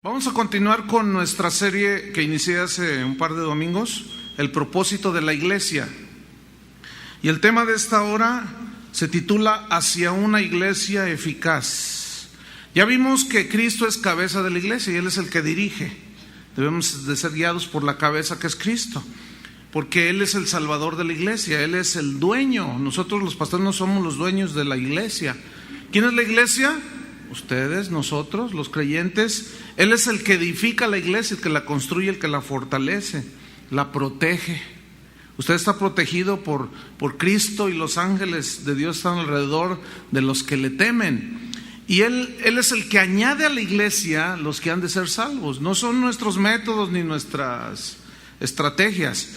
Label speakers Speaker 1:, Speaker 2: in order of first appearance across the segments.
Speaker 1: Vamos a continuar con nuestra serie que inicié hace un par de domingos, el propósito de la iglesia. Y el tema de esta hora se titula Hacia una iglesia eficaz. Ya vimos que Cristo es cabeza de la iglesia y Él es el que dirige. Debemos de ser guiados por la cabeza que es Cristo, porque Él es el salvador de la iglesia, Él es el dueño. Nosotros los pastores no somos los dueños de la iglesia. ¿Quién es la iglesia? Ustedes, nosotros, los creyentes. Él es el que edifica la iglesia, el que la construye, el que la fortalece, la protege. Usted está protegido por Cristo, y los ángeles de Dios están alrededor de los que le temen. Y Él es el que añade a la iglesia los que han de ser salvos. No son nuestros métodos ni nuestras estrategias.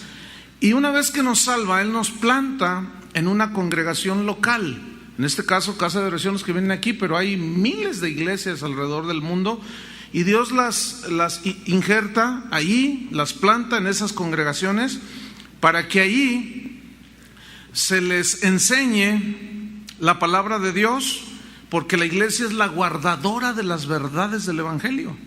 Speaker 1: Y una vez que nos salva, Él nos planta en una congregación local. En este caso, Casa de Oración, los que vienen aquí, pero hay miles de iglesias alrededor del mundo. Y Dios las injerta allí, las planta en esas congregaciones, para que allí se les enseñe la palabra de Dios, porque la iglesia es la guardadora de las verdades del Evangelio.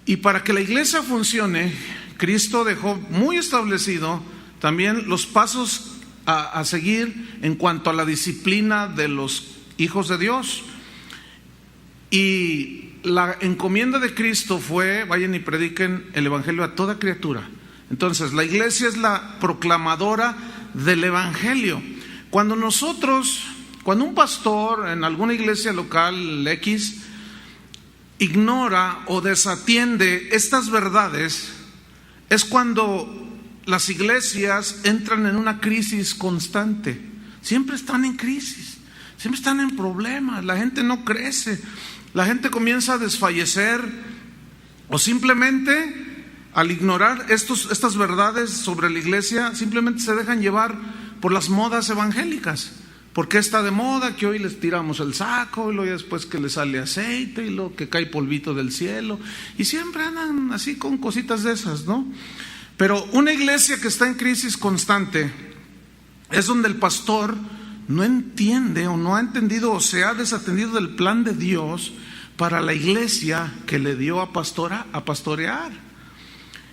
Speaker 1: Y para que la iglesia funcione, Cristo dejó muy establecido también los pasos a seguir en cuanto a la disciplina de los hijos de Dios. Y la encomienda de Cristo fue: vayan y prediquen el Evangelio a toda criatura. Entonces, la iglesia es la proclamadora del Evangelio. Cuando un pastor en alguna iglesia local X ignora o desatiende estas verdades, es cuando las iglesias entran en una crisis constante. Siempre están en crisis, siempre están en problemas, la gente no crece, la gente comienza a desfallecer, o simplemente al ignorar estas verdades sobre la iglesia, simplemente se dejan llevar por las modas evangélicas. Porque está de moda que hoy les tiramos el saco, y luego después que les sale aceite, y luego que cae polvito del cielo, y siempre andan así con cositas de esas, ¿no? Pero una iglesia que está en crisis constante es donde el pastor no entiende o no ha entendido o se ha desatendido del plan de Dios para la iglesia que le dio a pastorear.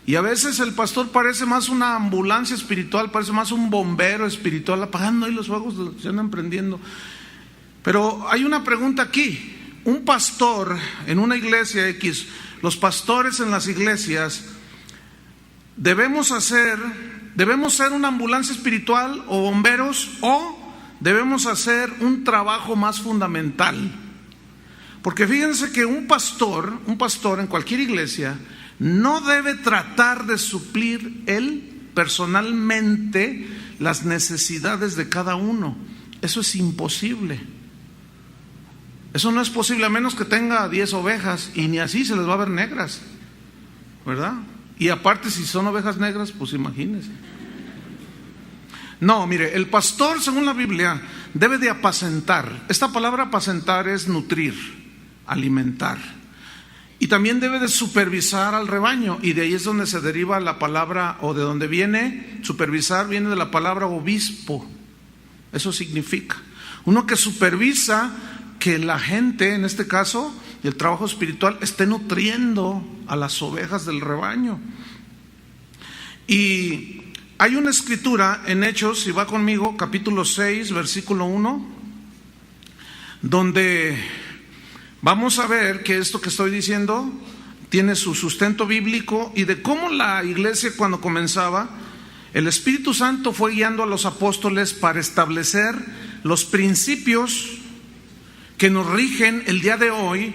Speaker 1: Y a veces el pastor parece más una ambulancia espiritual, parece más un bombero espiritual, apagando ahí los fuegos, se andan prendiendo. Pero hay una pregunta aquí. Un pastor en una iglesia X, los pastores en las iglesias, ¿debemos ser una ambulancia espiritual o bomberos, o debemos hacer un trabajo más fundamental? Porque fíjense que un pastor en cualquier iglesia no debe tratar de suplir él personalmente las necesidades de cada uno. Eso es imposible. Eso no es posible, a menos que tenga 10 ovejas, y ni así se les va a ver negras, ¿verdad? Y aparte, si son ovejas negras, pues imagínense. No, mire, el pastor, según la Biblia, debe de apacentar. Esta palabra apacentar es nutrir, alimentar. Y también debe de supervisar al rebaño, y de ahí es donde se deriva la palabra, o de donde viene supervisar, viene de la palabra obispo. Eso significa uno que supervisa que la gente, en este caso, y el trabajo espiritual, esté nutriendo a las ovejas del rebaño. Y hay una escritura en Hechos, si va conmigo, capítulo 6, versículo 1, donde vamos a ver que esto que estoy diciendo tiene su sustento bíblico, y de cómo la iglesia, cuando comenzaba, el Espíritu Santo fue guiando a los apóstoles para establecer los principios que nos rigen el día de hoy,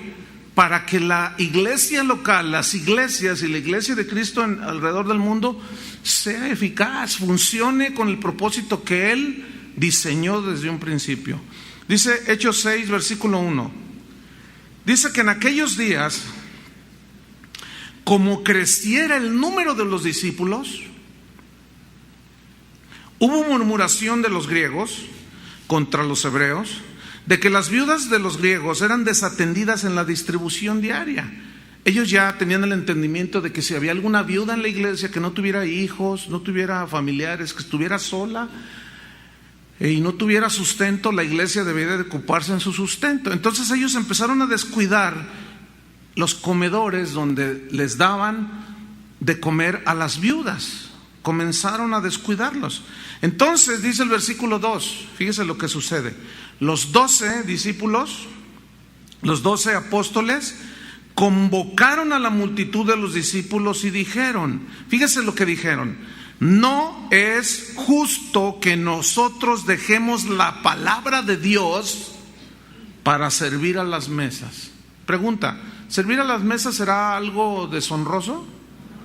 Speaker 1: para que la iglesia local, las iglesias y la iglesia de Cristo alrededor del mundo sea eficaz, funcione con el propósito que Él diseñó desde un principio. Dice Hechos 6, versículo 1. Dice que en aquellos días, como creciera el número de los discípulos, hubo murmuración de los griegos contra los hebreos, de que las viudas de los griegos eran desatendidas en la distribución diaria. Ellos ya tenían el entendimiento de que si había alguna viuda en la iglesia que no tuviera hijos, no tuviera familiares, que estuviera sola y no tuviera sustento, la iglesia debía de ocuparse en su sustento. Entonces ellos empezaron a descuidar los comedores donde les daban de comer a las viudas. Comenzaron a descuidarlos. Entonces dice el versículo 2, fíjese lo que sucede. Los 12 discípulos, los 12 apóstoles, convocaron a la multitud de los discípulos y dijeron, fíjese lo que dijeron: no es justo que nosotros dejemos la palabra de Dios para servir a las mesas. Pregunta, ¿servir a las mesas será algo deshonroso?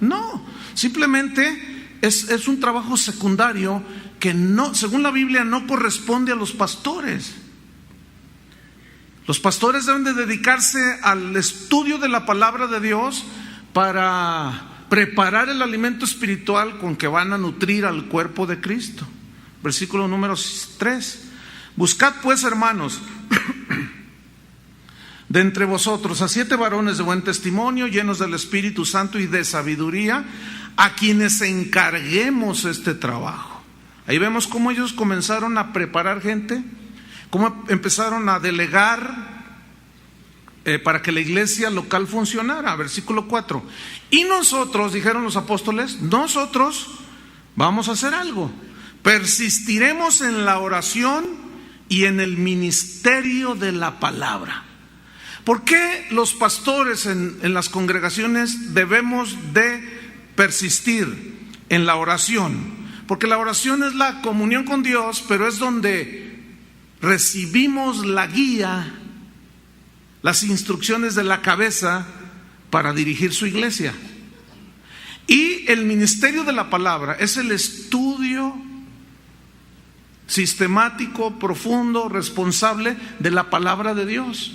Speaker 1: No, simplemente es un trabajo secundario que no, según la Biblia, no corresponde a los pastores. Los pastores deben de dedicarse al estudio de la palabra de Dios para preparar el alimento espiritual con que van a nutrir al cuerpo de Cristo. Versículo número 3. Buscad pues, hermanos, de entre vosotros a 7 varones de buen testimonio, llenos del Espíritu Santo y de sabiduría, a quienes encarguemos este trabajo. Ahí vemos cómo ellos comenzaron a preparar gente, cómo empezaron a delegar para que la iglesia local funcionara. Versículo 4. Y nosotros, dijeron los apóstoles, nosotros vamos a hacer algo. Persistiremos en la oración y en el ministerio de la palabra. ¿Por qué los pastores en las congregaciones debemos de persistir en la oración? Porque la oración es la comunión con Dios, pero es donde recibimos la guía, las instrucciones de la cabeza para dirigir su iglesia. Y el ministerio de la palabra es el estudio sistemático, profundo, responsable de la palabra de Dios.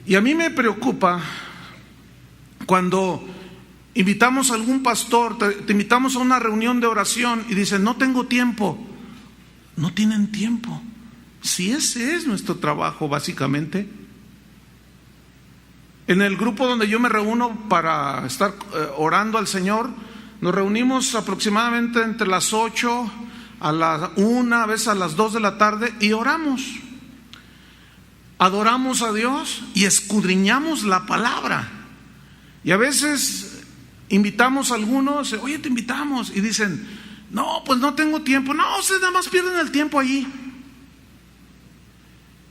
Speaker 1: Y a mí me preocupa cuando invitamos a algún pastor, te invitamos a una reunión de oración y dicen, no tengo tiempo. No tienen tiempo. Si ese es nuestro trabajo, básicamente. En el grupo donde yo me reúno para estar orando al Señor, nos reunimos aproximadamente entre las 8 a la 1, a veces a las 2 de la tarde, y oramos. Adoramos a Dios y escudriñamos la palabra. Y a veces invitamos a algunos, oye, te invitamos, y dicen, no, pues no tengo tiempo. No, ustedes nada más pierden el tiempo allí.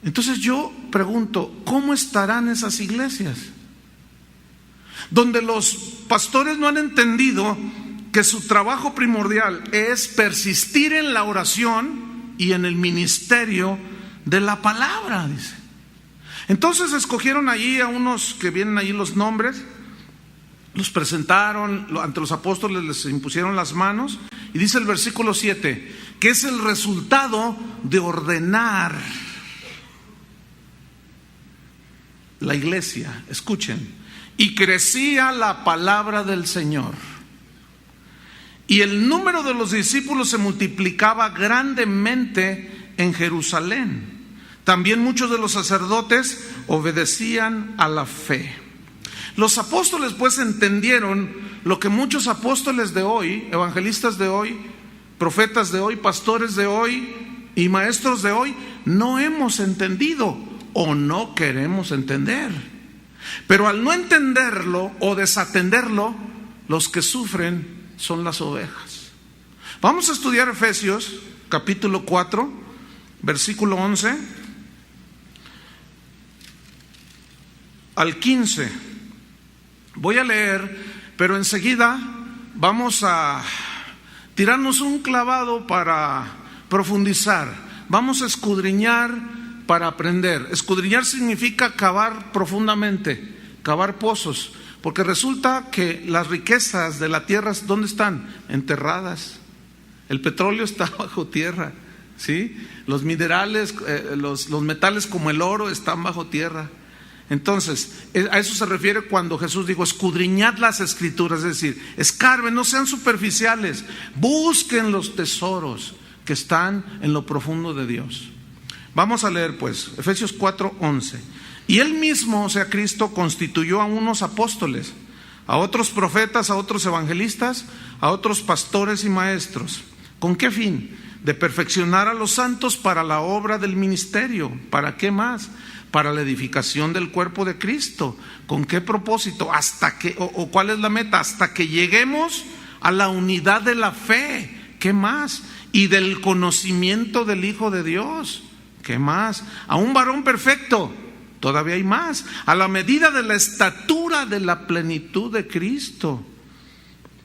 Speaker 1: Entonces yo pregunto, ¿cómo estarán esas iglesias? Donde los pastores no han entendido que su trabajo primordial es persistir en la oración y en el ministerio de la palabra, dice. Entonces escogieron allí a unos que vienen allí los nombres, los presentaron ante los apóstoles, les impusieron las manos, y dice el versículo 7, que es el resultado de ordenar la iglesia. Escuchen, y crecía la palabra del Señor, y el número de los discípulos se multiplicaba grandemente en Jerusalén. También muchos de los sacerdotes obedecían a la fe. Los apóstoles pues entendieron lo que muchos apóstoles de hoy, evangelistas de hoy, profetas de hoy, pastores de hoy y maestros de hoy no hemos entendido o no queremos entender. Pero al no entenderlo o desatenderlo, los que sufren son las ovejas. Vamos a estudiar Efesios capítulo 4, versículo 11 al 15. Voy a leer, pero enseguida vamos a tirarnos un clavado para profundizar. Vamos a escudriñar para aprender. Escudriñar significa cavar profundamente, cavar pozos, porque resulta que las riquezas de la tierra, ¿dónde están? Enterradas. El petróleo está bajo tierra, ¿sí? Los minerales, los metales como el oro están bajo tierra. Entonces, a eso se refiere cuando Jesús dijo, escudriñad las escrituras, es decir, escarben, no sean superficiales, busquen los tesoros que están en lo profundo de Dios. Vamos a leer pues, Efesios 4:11. Y Él mismo, o sea Cristo, constituyó a unos apóstoles, a otros profetas, a otros evangelistas, a otros pastores y maestros. ¿Con qué fin? De perfeccionar a los santos para la obra del ministerio. ¿Para qué más? para la edificación del cuerpo de Cristo. ¿Con qué propósito? ¿Cuál es la meta? Hasta que lleguemos a la unidad de la fe. ¿Qué más? Y del conocimiento del Hijo de Dios. ¿Qué más? A un varón perfecto. Todavía hay más. A la medida de la estatura de la plenitud de Cristo.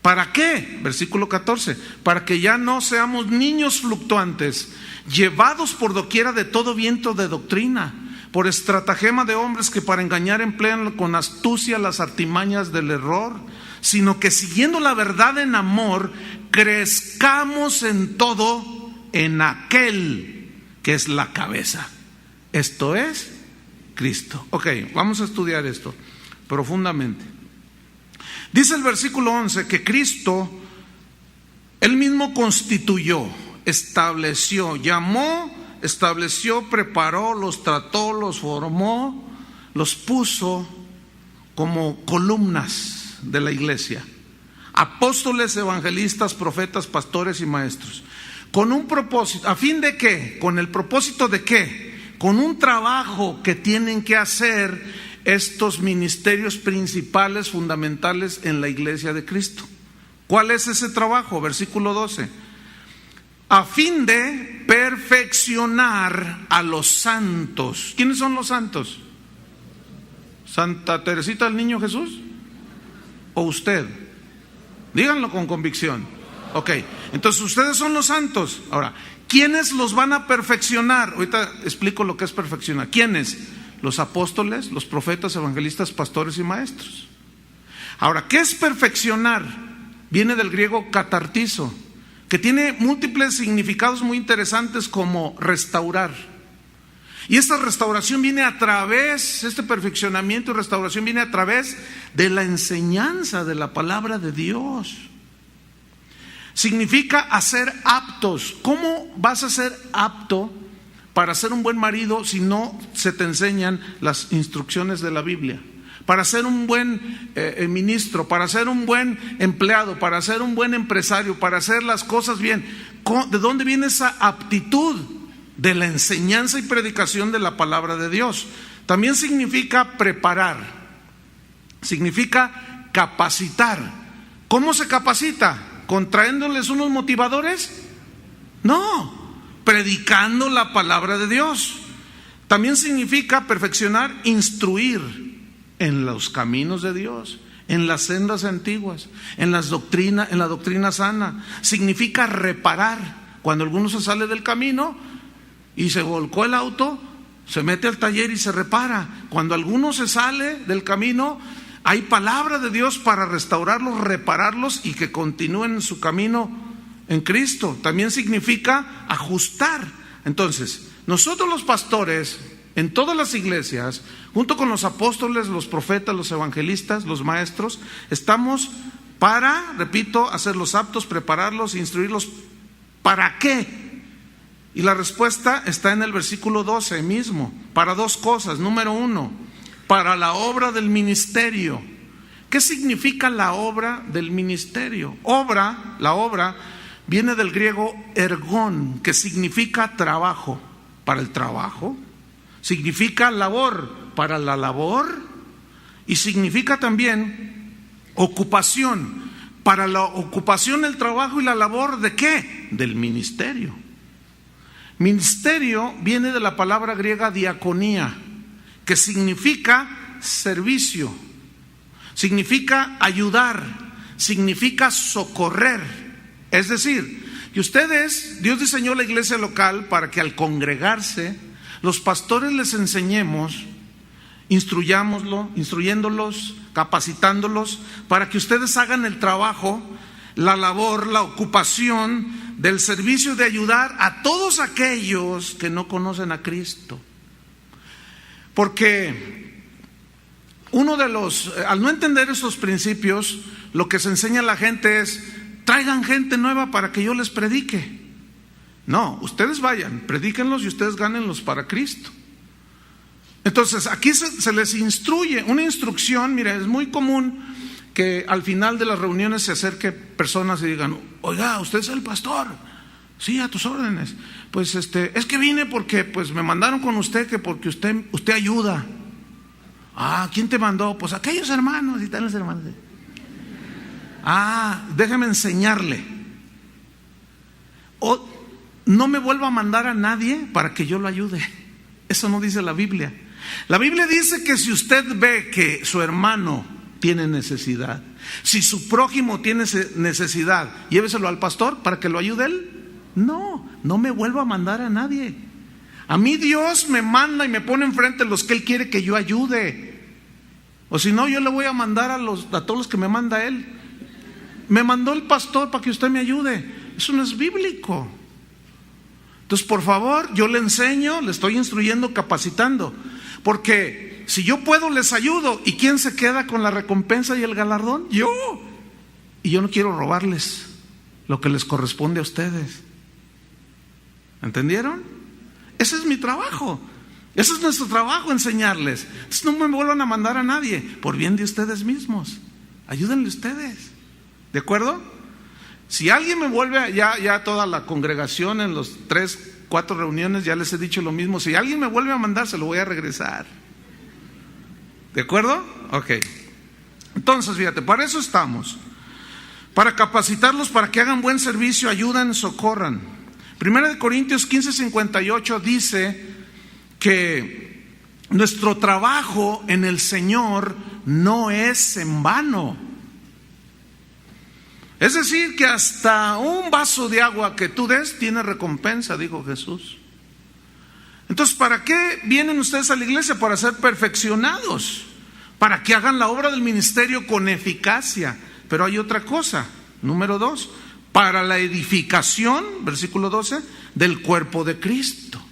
Speaker 1: ¿Para qué? Versículo 14. Para que ya no seamos niños fluctuantes, llevados por doquiera de todo viento de doctrina, por estratagema de hombres que para engañar emplean con astucia las artimañas del error, sino que siguiendo la verdad en amor, crezcamos en todo en aquel que es la cabeza. Esto es Cristo. Ok, vamos a estudiar esto profundamente. Dice el versículo 11 que Cristo, Él mismo constituyó, estableció, llamó, estableció, preparó, los trató, los formó, los puso como columnas de la iglesia. Apóstoles, evangelistas, profetas, pastores y maestros. Con un propósito, ¿a fin de qué? ¿Con el propósito de qué? Con un trabajo que tienen que hacer estos ministerios principales, fundamentales en la iglesia de Cristo. ¿Cuál es ese trabajo? Versículo 12. A fin de perfeccionar a los santos. ¿Quiénes son los santos? ¿Santa Teresita del Niño Jesús? ¿O usted? Díganlo con convicción. Ok, entonces ustedes son los santos. Ahora, ¿quiénes los van a perfeccionar? Ahorita explico lo que es perfeccionar. ¿Quiénes? Los apóstoles, los profetas, evangelistas, pastores y maestros. Ahora, ¿qué es perfeccionar? Viene del griego katartizo, que tiene múltiples significados muy interesantes como restaurar. Y esta restauración viene a través, este perfeccionamiento y restauración viene a través de la enseñanza de la palabra de Dios. Significa hacer aptos. ¿Cómo vas a ser apto para ser un buen marido si no se te enseñan las instrucciones de la Biblia? Para ser un buen ministro, para ser un buen empleado, para ser un buen empresario, para hacer las cosas bien. ¿De dónde viene esa aptitud? De la enseñanza y predicación de la palabra de Dios. También significa preparar, significa capacitar. ¿Cómo se capacita? ¿Contraéndoles unos motivadores? No, predicando la palabra de Dios. También significa perfeccionar, instruir en los caminos de Dios, en las sendas antiguas, en la doctrina sana. Significa reparar. Cuando alguno se sale del camino y se volcó el auto, se mete al taller y se repara. Cuando alguno se sale del camino, hay palabra de Dios para restaurarlos, repararlos y que continúen en su camino en Cristo. También significa ajustar. Entonces, nosotros los pastores, en todas las iglesias, junto con los apóstoles, los profetas, los evangelistas, los maestros, estamos para, repito, hacerlos aptos, prepararlos, instruirlos. ¿Para qué? Y la respuesta está en el versículo 12 mismo, para dos cosas. Número uno, para la obra del ministerio. ¿Qué significa la obra del ministerio? La obra viene del griego ergón, que significa trabajo. Para el trabajo, significa labor, para la labor, y significa también ocupación. Para la ocupación, el trabajo y la labor, ¿de qué? Del ministerio. Ministerio viene de la palabra griega diaconía, que significa servicio, significa ayudar, significa socorrer. Es decir, que Dios diseñó la iglesia local para que al congregarse, los pastores les enseñemos, instruyéndolos, capacitándolos, para que ustedes hagan el trabajo, la labor, la ocupación del servicio de ayudar a todos aquellos que no conocen a Cristo. Porque al no entender estos principios, lo que se enseña a la gente es: traigan gente nueva para que yo les predique. No, ustedes vayan, predíquenlos y ustedes gánenlos para Cristo. Entonces aquí se les instruye, una instrucción. Mira, es muy común que al final de las reuniones se acerque personas y digan: oiga, usted es el pastor. Sí, a tus órdenes. Pues es que vine porque pues me mandaron con usted, que porque usted ayuda. Ah, ¿quién te mandó? Pues aquellos hermanos y tales hermanos. Ah, déjeme enseñarle. O no me vuelva a mandar a nadie para que yo lo ayude. Eso no dice la Biblia. La Biblia dice que si usted ve que su hermano tiene necesidad, si su prójimo tiene necesidad, lléveselo al pastor para que lo ayude él. No me vuelva a mandar a nadie. A mí Dios me manda y me pone enfrente los que Él quiere que yo ayude. O si no, yo le voy a mandar a todos los que me manda Él. Me mandó el pastor para que usted me ayude. Eso no es bíblico. Entonces, por favor, yo le enseño, le estoy instruyendo, capacitando. Porque si yo puedo, les ayudo. ¿Y quién se queda con la recompensa y el galardón? Yo. Y yo no quiero robarles lo que les corresponde a ustedes. ¿Entendieron? Ese es mi trabajo. Ese es nuestro trabajo, enseñarles. Entonces no me vuelvan a mandar a nadie, por bien de ustedes mismos. Ayúdenle ustedes. ¿De acuerdo? Si alguien me vuelve, ya toda la congregación en los 3-4 reuniones ya les he dicho lo mismo. Si alguien me vuelve a mandar, se lo voy a regresar. ¿De acuerdo? Ok. Entonces, fíjate, para eso estamos. Para capacitarlos, para que hagan buen servicio, ayuden, socorran. 1 Corintios 15:58 dice que nuestro trabajo en el Señor no es en vano. Es decir, que hasta un vaso de agua que tú des tiene recompensa, dijo Jesús. Entonces, ¿para qué vienen ustedes a la iglesia? Para ser perfeccionados, para que hagan la obra del ministerio con eficacia. Pero hay otra cosa, número 2, para la edificación, versículo 12, del cuerpo de Cristo.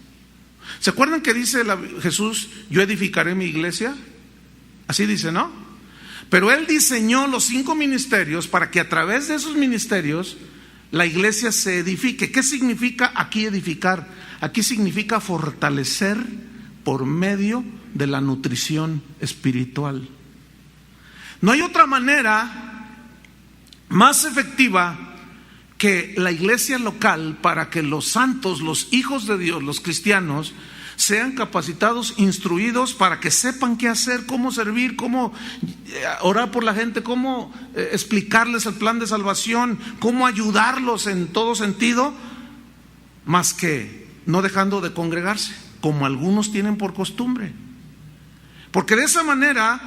Speaker 1: ¿Se acuerdan que dice Jesús, yo edificaré mi iglesia? Así dice, ¿no? Pero Él diseñó los 5 ministerios para que a través de esos ministerios la iglesia se edifique. ¿Qué significa aquí edificar? Aquí significa fortalecer por medio de la nutrición espiritual. No hay otra manera más efectiva que la iglesia local para que los santos, los hijos de Dios, los cristianos, sean capacitados, instruidos para que sepan qué hacer, cómo servir, cómo orar por la gente, cómo explicarles el plan de salvación, cómo ayudarlos en todo sentido, más que no dejando de congregarse, como algunos tienen por costumbre. Porque de esa manera,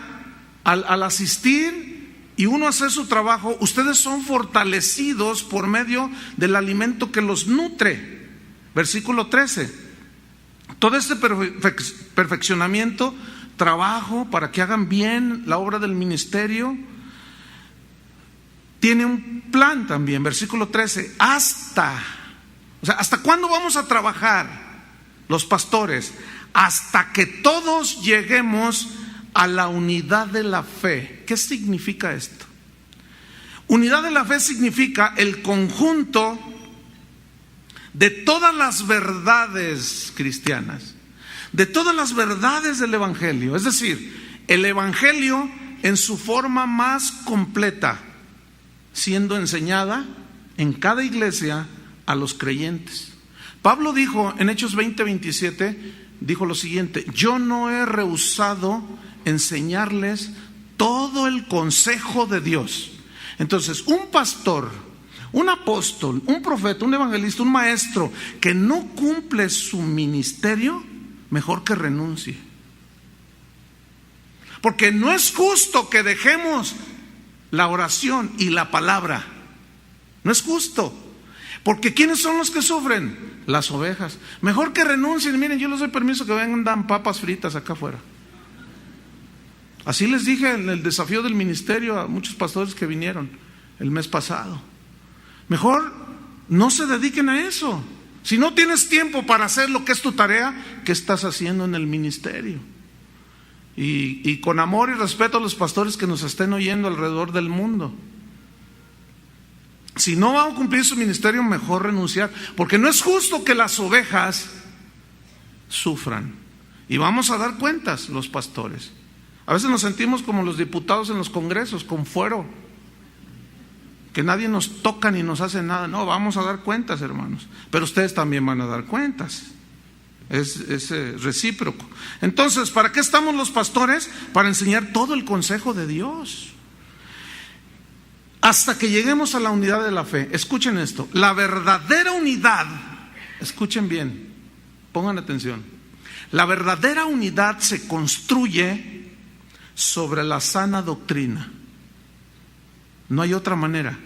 Speaker 1: al asistir y uno hacer su trabajo, ustedes son fortalecidos por medio del alimento que los nutre. Versículo 13. Todo este perfeccionamiento, trabajo para que hagan bien la obra del ministerio, tiene un plan también. Versículo 13. ¿Hasta cuándo vamos a trabajar los pastores? Hasta que todos lleguemos a la unidad de la fe. ¿Qué significa esto? Unidad de la fe significa el conjunto de todas las verdades cristianas, de todas las verdades del Evangelio. Es decir, el Evangelio en su forma más completa, siendo enseñada en cada iglesia a los creyentes. Pablo dijo en Hechos 20:27, dijo lo siguiente: yo no he rehusado enseñarles todo el consejo de Dios. Entonces, un pastor, un apóstol, un profeta, un evangelista, un maestro que no cumple su ministerio, mejor que renuncie. Porque no es justo que dejemos la oración y la palabra. No es justo. Porque ¿quiénes son los que sufren? Las ovejas. Mejor que renuncien. Miren, yo les doy permiso que vengan papas fritas acá afuera. Así les dije en el desafío del ministerio a muchos pastores que vinieron el mes pasado. Mejor no se dediquen a eso. Si no tienes tiempo para hacer lo que es tu tarea, ¿qué estás haciendo en el ministerio? Y con amor y respeto a los pastores que nos estén oyendo alrededor del mundo. Si no van a cumplir su ministerio, mejor renunciar. Porque no es justo que las ovejas sufran. Y vamos a dar cuentas los pastores. A veces nos sentimos como los diputados en los congresos, con fuero. que nadie nos toca ni nos hace nada. No, vamos a dar cuentas, hermanos, pero ustedes también van a dar cuentas. Es recíproco. Entonces, ¿para qué estamos los pastores? Para enseñar todo el consejo de Dios, hasta que lleguemos a la unidad de la fe. Escuchen esto, la verdadera unidad, escuchen bien, pongan atención, la verdadera unidad se construye sobre la sana doctrina. No hay otra manera.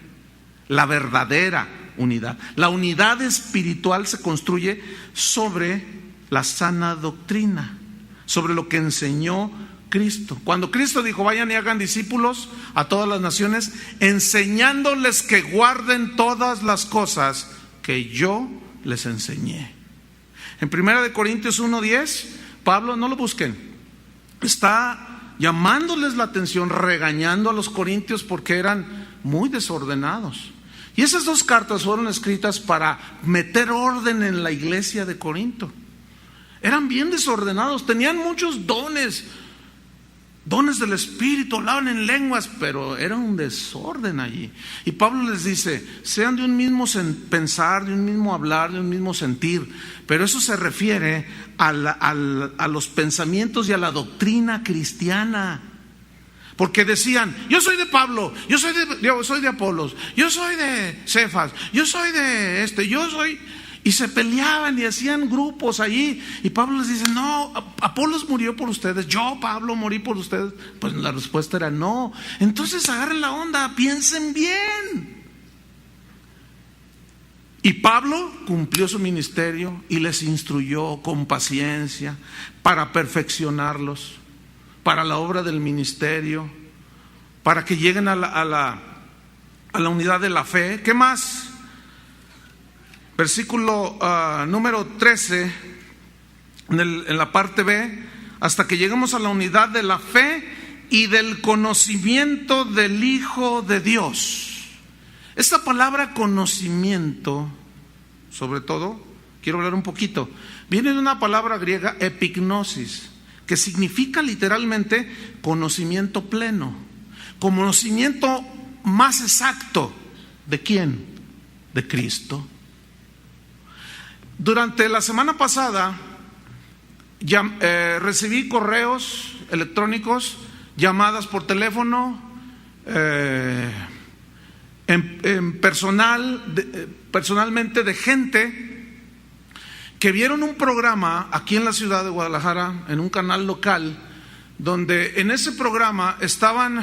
Speaker 1: La verdadera unidad, la unidad espiritual se construye sobre la sana doctrina, sobre lo que enseñó Cristo. Cuando Cristo dijo: vayan y hagan discípulos a todas las naciones, enseñándoles que guarden todas las cosas que yo les enseñé. En 1 Corintios 1:10, Pablo, no lo busquen, está llamándoles la atención, regañando a los corintios porque eran muy desordenados. Y esas dos cartas fueron escritas para meter orden en la iglesia de Corinto. Eran bien desordenados, tenían muchos dones del Espíritu, hablaban en lenguas, pero era un desorden allí. Y Pablo les dice: sean de un mismo pensar, de un mismo hablar, de un mismo sentir. Pero eso se refiere a los pensamientos y a la doctrina cristiana. Porque decían: yo soy de Pablo, yo soy de Apolos, yo soy de Cefas, yo soy de yo soy... Y se peleaban y hacían grupos allí. Y Pablo les dice: no, Apolos murió por ustedes, yo, Pablo, morí por ustedes. Pues la respuesta era no. Entonces agarren la onda, piensen bien. Y Pablo cumplió su ministerio y les instruyó con paciencia para perfeccionarlos, para la obra del ministerio, para que lleguen a la unidad de la fe. ¿Qué más? Versículo número 13, en la parte B, hasta que lleguemos a la unidad de la fe y del conocimiento del Hijo de Dios. Esta palabra conocimiento, sobre todo, quiero hablar un poquito, viene de una palabra griega, epignosis, que significa literalmente conocimiento pleno, conocimiento más exacto. ¿De quién? De Cristo. Durante la semana pasada recibí correos electrónicos, llamadas por teléfono, personalmente de gente que vieron un programa aquí en la ciudad de Guadalajara, en un canal local, donde en ese programa estaban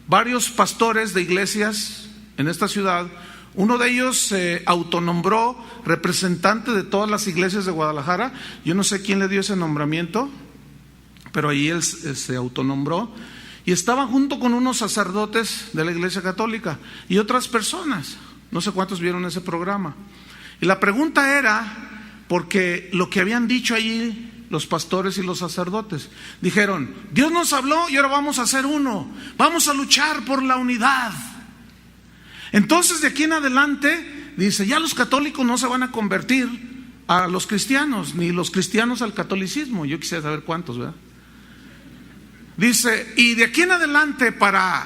Speaker 1: varios pastores de iglesias en esta ciudad. Uno de ellos se autonombró representante de todas las iglesias de Guadalajara. Yo no sé quién le dio ese nombramiento, pero ahí él se autonombró. Y estaba junto con unos sacerdotes de la Iglesia Católica y otras personas. No sé cuántos vieron ese programa. Y la pregunta era, porque lo que habían dicho allí los pastores y los sacerdotes, dijeron: Dios nos habló y ahora vamos a ser uno, vamos a luchar por la unidad. Entonces de aquí en adelante, dice, ya los católicos no se van a convertir a los cristianos, ni los cristianos al catolicismo. Yo quisiera saber cuántos, ¿verdad? Dice, y de aquí en adelante, para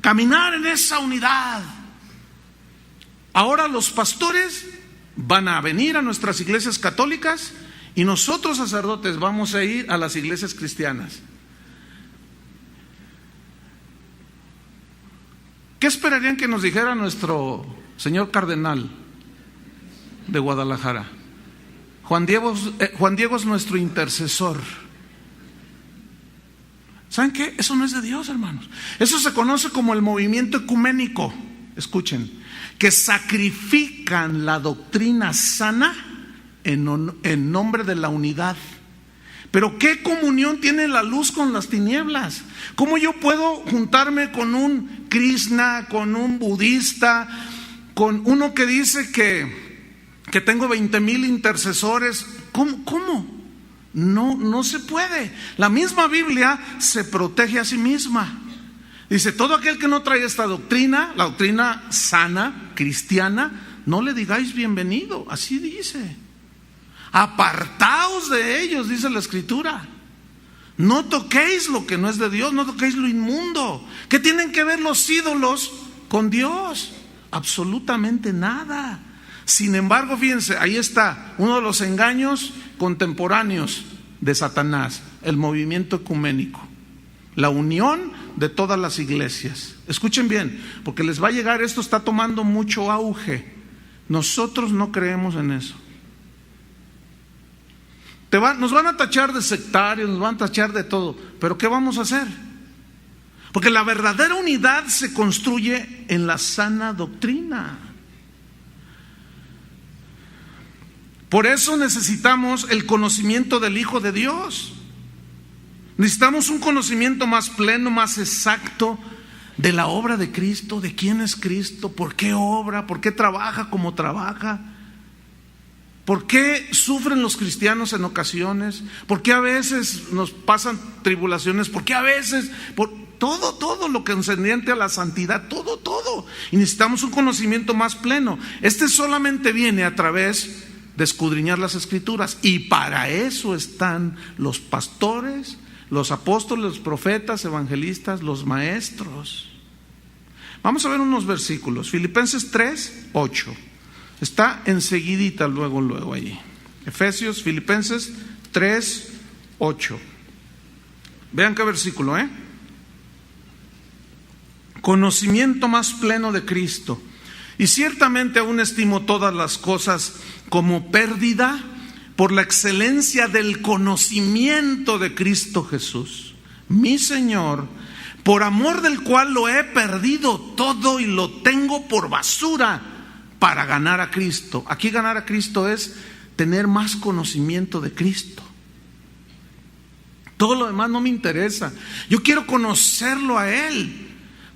Speaker 1: caminar en esa unidad, ahora los pastores van a venir a nuestras iglesias católicas y nosotros sacerdotes vamos a ir a las iglesias cristianas. ¿Qué esperarían que nos dijera nuestro señor cardenal de Guadalajara? Juan Diego es nuestro intercesor. ¿Saben qué? Eso no es de Dios, hermanos. Eso se conoce como el movimiento ecuménico. Escuchen, que sacrifican la doctrina sana en nombre de la unidad. Pero ¿qué comunión tiene la luz con las tinieblas? ¿Cómo yo puedo juntarme con un Krishna, con un budista, con uno que dice que tengo 20,000 intercesores? ¿Cómo? No se puede. La misma Biblia se protege a sí misma. Dice, todo aquel que no trae esta doctrina, la doctrina sana, cristiana, no le digáis bienvenido. Así dice. Apartaos de ellos, dice la Escritura. No toquéis lo que no es de Dios, no toquéis lo inmundo. ¿Qué tienen que ver los ídolos con Dios, absolutamente nada. Sin embargo, fíjense, ahí está uno de los engaños contemporáneos de Satanás, el movimiento ecuménico, la unión de todas las iglesias. Escuchen bien, porque les va a llegar, esto está tomando mucho auge. Nosotros no creemos en eso. Nos van a tachar de sectarios, nos van a tachar de todo, pero ¿qué vamos a hacer? Porque la verdadera unidad se construye en la sana doctrina. Por eso necesitamos el conocimiento del Hijo de Dios. Necesitamos un conocimiento más pleno, más exacto de la obra de Cristo, de quién es Cristo, por qué obra, por qué trabaja como trabaja, por qué sufren los cristianos en ocasiones, por qué a veces nos pasan tribulaciones, por qué a veces, todo lo que concerniente a la santidad, todo. Y necesitamos un conocimiento más pleno. Este solamente viene a través de escudriñar las Escrituras, y para eso están los pastores, los apóstoles, los profetas, evangelistas, los maestros. Vamos a ver unos versículos. Filipenses 3:8. Está enseguidita luego allí. Filipenses 3:8. Vean qué versículo, Conocimiento más pleno de Cristo. Y ciertamente aún estimo todas las cosas como pérdida por la excelencia del conocimiento de Cristo Jesús, mi Señor, por amor del cual lo he perdido todo y lo tengo por basura para ganar a Cristo. Aquí ganar a Cristo es tener más conocimiento de Cristo. Todo lo demás no me interesa. Yo quiero conocerlo a Él,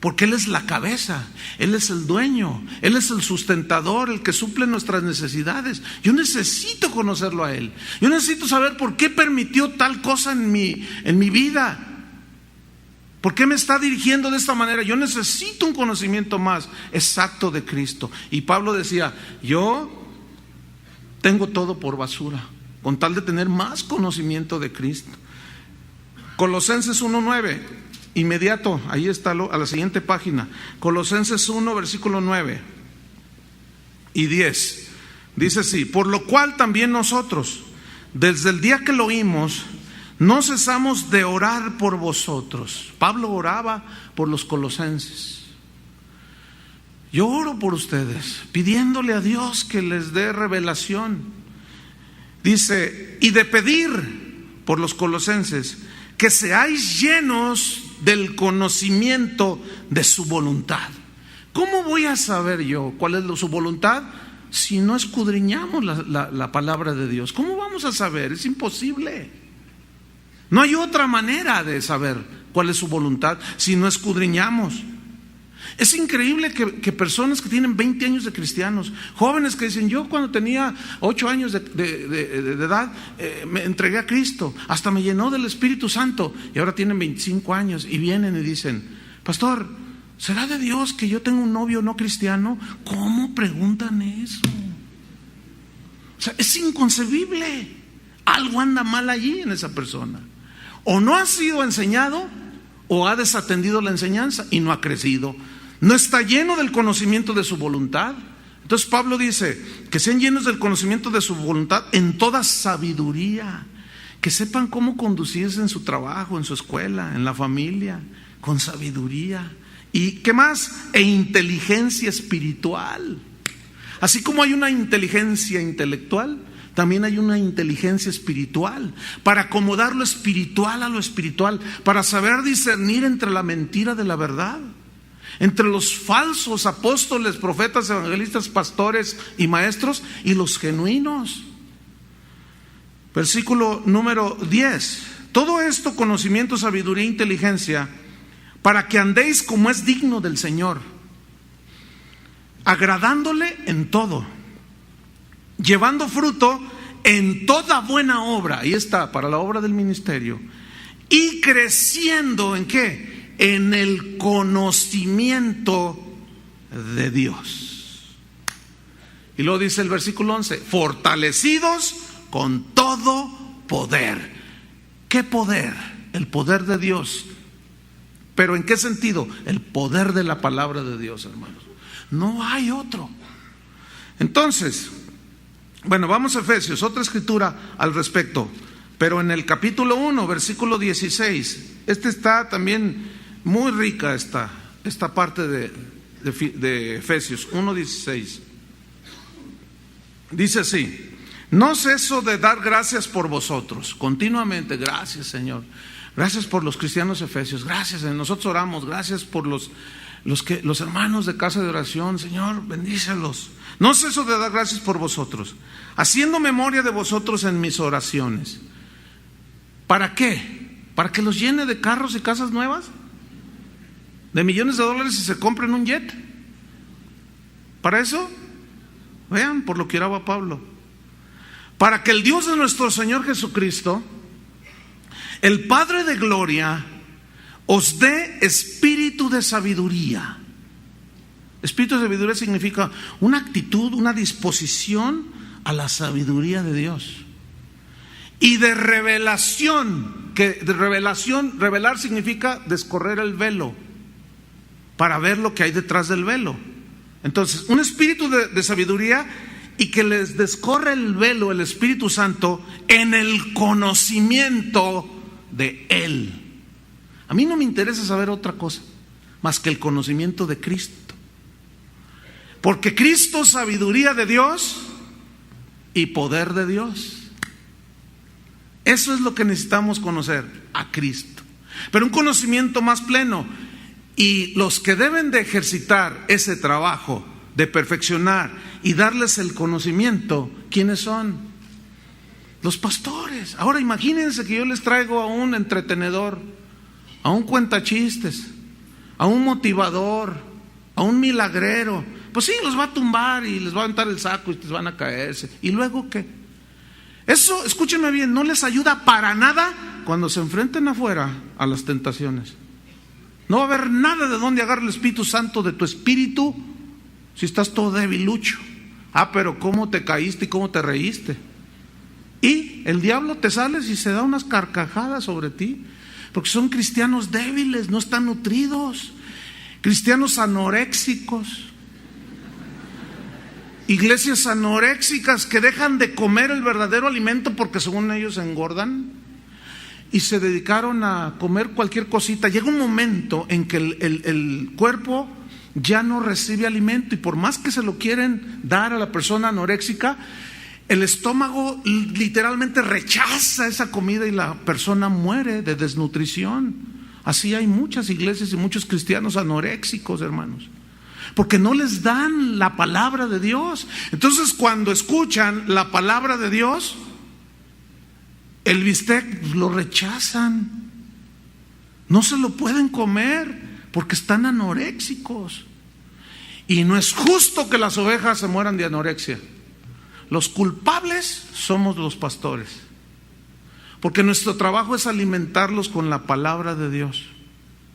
Speaker 1: porque Él es la cabeza, Él es el dueño, Él es el sustentador, el que suple nuestras necesidades. Yo necesito conocerlo a Él. Yo necesito saber por qué permitió tal cosa en mi vida. ¿Por qué me está dirigiendo de esta manera? Yo necesito un conocimiento más exacto de Cristo. Y Pablo decía, yo tengo todo por basura, con tal de tener más conocimiento de Cristo. Colosenses 1:9. Inmediato, ahí está, a la siguiente página. Colosenses 1, versículo 9 y 10. Dice así: por lo cual también nosotros, desde el día que lo oímos, no cesamos de orar por vosotros. Pablo oraba por los colosenses. Yo oro por ustedes, pidiéndole a Dios que les dé revelación. Dice, y de pedir por los colosenses que seáis llenos del conocimiento de su voluntad. ¿Cómo voy a saber yo cuál es su voluntad si no escudriñamos la palabra de Dios? ¿Cómo vamos a saber? Es imposible. No hay otra manera de saber cuál es su voluntad si no escudriñamos. Es increíble que personas que tienen 20 años de cristianos, jóvenes que dicen, yo cuando tenía 8 años de edad me entregué a Cristo, hasta me llenó del Espíritu Santo, y ahora tienen 25 años y vienen y dicen, pastor, ¿será de Dios que yo tengo un novio no cristiano? ¿Cómo preguntan eso? O sea, es inconcebible. Algo anda mal allí en esa persona. O no ha sido enseñado, o ha desatendido la enseñanza y no ha crecido. No está lleno del conocimiento de su voluntad. Entonces Pablo dice que sean llenos del conocimiento de su voluntad en toda sabiduría, que sepan cómo conducirse en su trabajo, en su escuela, en la familia, con sabiduría. ¿Y qué más? E inteligencia espiritual. Así como hay una inteligencia intelectual, también hay una inteligencia espiritual, para acomodar lo espiritual a lo espiritual, para saber discernir entre la mentira de la verdad, entre los falsos apóstoles, profetas, evangelistas, pastores y maestros, y los genuinos. Versículo número 10. Todo esto, conocimiento, sabiduría e inteligencia, para que andéis como es digno del Señor, agradándole en todo, llevando fruto en toda buena obra. Ahí está, para la obra del ministerio. Y creciendo, ¿en qué? En el conocimiento de Dios. Y luego dice el versículo 11, fortalecidos con todo poder. ¿Qué poder? El poder de Dios ¿Pero en qué sentido? El poder de la palabra de Dios, hermanos. No hay otro. Entonces, bueno, vamos a Efesios, otra escritura al respecto, pero en el capítulo 1, versículo 16, está también muy rica esta parte de Efesios 1:16. Dice así: no ceso de dar gracias por vosotros, continuamente, gracias Señor, gracias por los cristianos efesios, gracias, nosotros oramos, gracias por los hermanos de casa de oración, Señor, bendícelos. No ceso de dar gracias por vosotros, haciendo memoria de vosotros en mis oraciones. ¿Para qué? ¿Para que los llene de carros y casas nuevas? ¿De millones de dólares y se compren un jet? ¿Para eso? Vean por lo que oraba Pablo. Para que el Dios de nuestro Señor Jesucristo, el Padre de gloria, os dé espíritu de sabiduría. Espíritu de sabiduría significa una actitud, una disposición a la sabiduría de Dios. Y de revelación, revelar significa descorrer el velo, para ver lo que hay detrás del velo. Entonces, un espíritu de sabiduría y que les descorre el velo, el Espíritu Santo, en el conocimiento de Él. A mí no me interesa saber otra cosa más que el conocimiento de Cristo. Porque Cristo es sabiduría de Dios y poder de Dios. Eso es lo que necesitamos conocer, a Cristo. Pero un conocimiento más pleno. Y los que deben de ejercitar ese trabajo de perfeccionar y darles el conocimiento, ¿quiénes son? Los pastores. Ahora imagínense que yo les traigo a un entretenedor, a un cuentachistes, a un motivador, a un milagrero. Pues sí, los va a tumbar y les va a aventar el saco y les van a caerse. ¿Y luego qué? Eso, escúchenme bien, no les ayuda para nada cuando se enfrenten afuera a las tentaciones. No va a haber nada de donde agarrar el Espíritu Santo de tu espíritu si estás todo debilucho. Pero ¿cómo te caíste y cómo te reíste? Y el diablo te sale y se da unas carcajadas sobre ti, porque son cristianos débiles, no están nutridos, cristianos anoréxicos, iglesias anoréxicas que dejan de comer el verdadero alimento porque según ellos engordan y se dedicaron a comer cualquier cosita. Llega un momento en que el cuerpo ya no recibe alimento y por más que se lo quieren dar a la persona anoréxica, el estómago literalmente rechaza esa comida y la persona muere de desnutrición. Así hay muchas iglesias y muchos cristianos anoréxicos, hermanos, porque no les dan la palabra de Dios. Entonces, cuando escuchan la palabra de Dios, el bistec lo rechazan, no se lo pueden comer porque están anoréxicos. Y no es justo que las ovejas se mueran de anorexia. Los culpables somos los pastores, porque nuestro trabajo es alimentarlos con la palabra de Dios,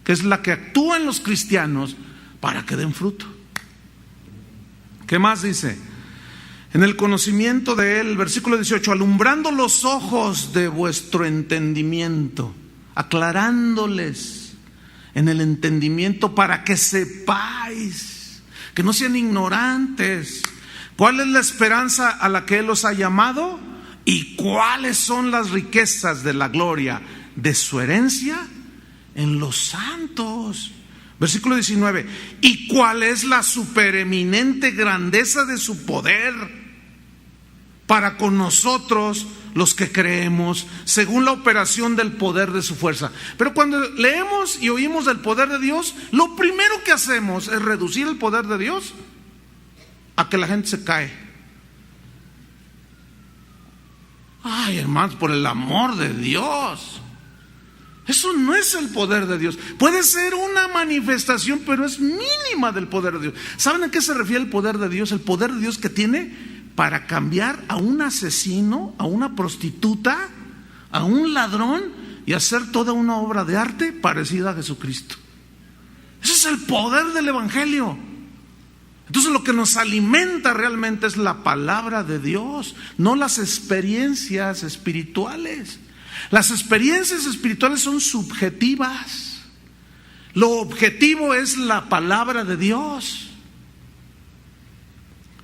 Speaker 1: que es la que actúa en los cristianos para que den fruto. ¿Qué más dice? En el conocimiento de Él, versículo 18, alumbrando los ojos de vuestro entendimiento, aclarándoles en el entendimiento para que sepáis, que no sean ignorantes, cuál es la esperanza a la que Él los ha llamado y cuáles son las riquezas de la gloria de su herencia en los santos. Versículo 19, y cuál es la supereminente grandeza de su poder para con nosotros los que creemos, según la operación del poder de su fuerza. Pero cuando leemos y oímos del poder de Dios, lo primero que hacemos es reducir el poder de Dios a que la gente se cae. Ay, hermanos, por el amor de Dios, eso no es el poder de Dios. Puede ser una manifestación, pero es mínima del poder de Dios. ¿Saben a qué se refiere el poder de Dios? El poder de Dios que tiene para cambiar a un asesino, a una prostituta, a un ladrón y hacer toda una obra de arte parecida a Jesucristo. Ese es el poder del Evangelio. Entonces lo que nos alimenta realmente es la palabra de Dios, no las experiencias espirituales. Las experiencias espirituales son subjetivas. Lo objetivo es la palabra de Dios.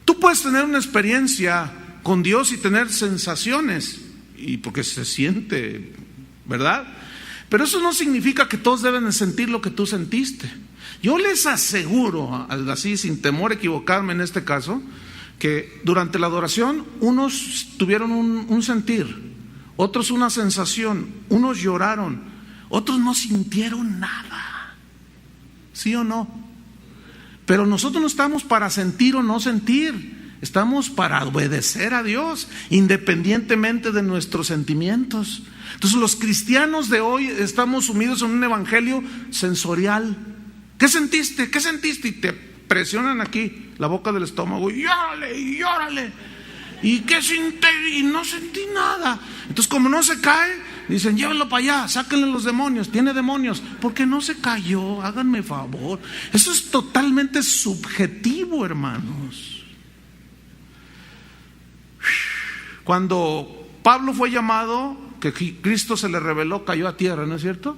Speaker 1: Tú puedes tener una experiencia con Dios y tener sensaciones, y porque se siente, ¿verdad? Pero eso no significa que todos deben de sentir lo que tú sentiste. Yo les aseguro, así sin temor a equivocarme en este caso, que durante la adoración unos tuvieron un sentir, otros una sensación, unos lloraron, otros no sintieron nada. ¿Sí o no? Pero nosotros no estamos para sentir o no sentir, estamos para obedecer a Dios, independientemente de nuestros sentimientos. Entonces los cristianos de hoy estamos sumidos en un evangelio sensorial. ¿Qué sentiste? ¿Qué sentiste? Y te presionan aquí la boca del estómago, y llórale, y llórale. ¿Y qué sentí? Y no sentí nada. Entonces, como no se cae, dicen, llévenlo para allá, sáquenle los demonios, tiene demonios. Porque no se cayó, háganme favor. Eso es totalmente subjetivo, hermanos. Cuando Pablo fue llamado, que Cristo se le reveló, cayó a tierra, ¿no es cierto?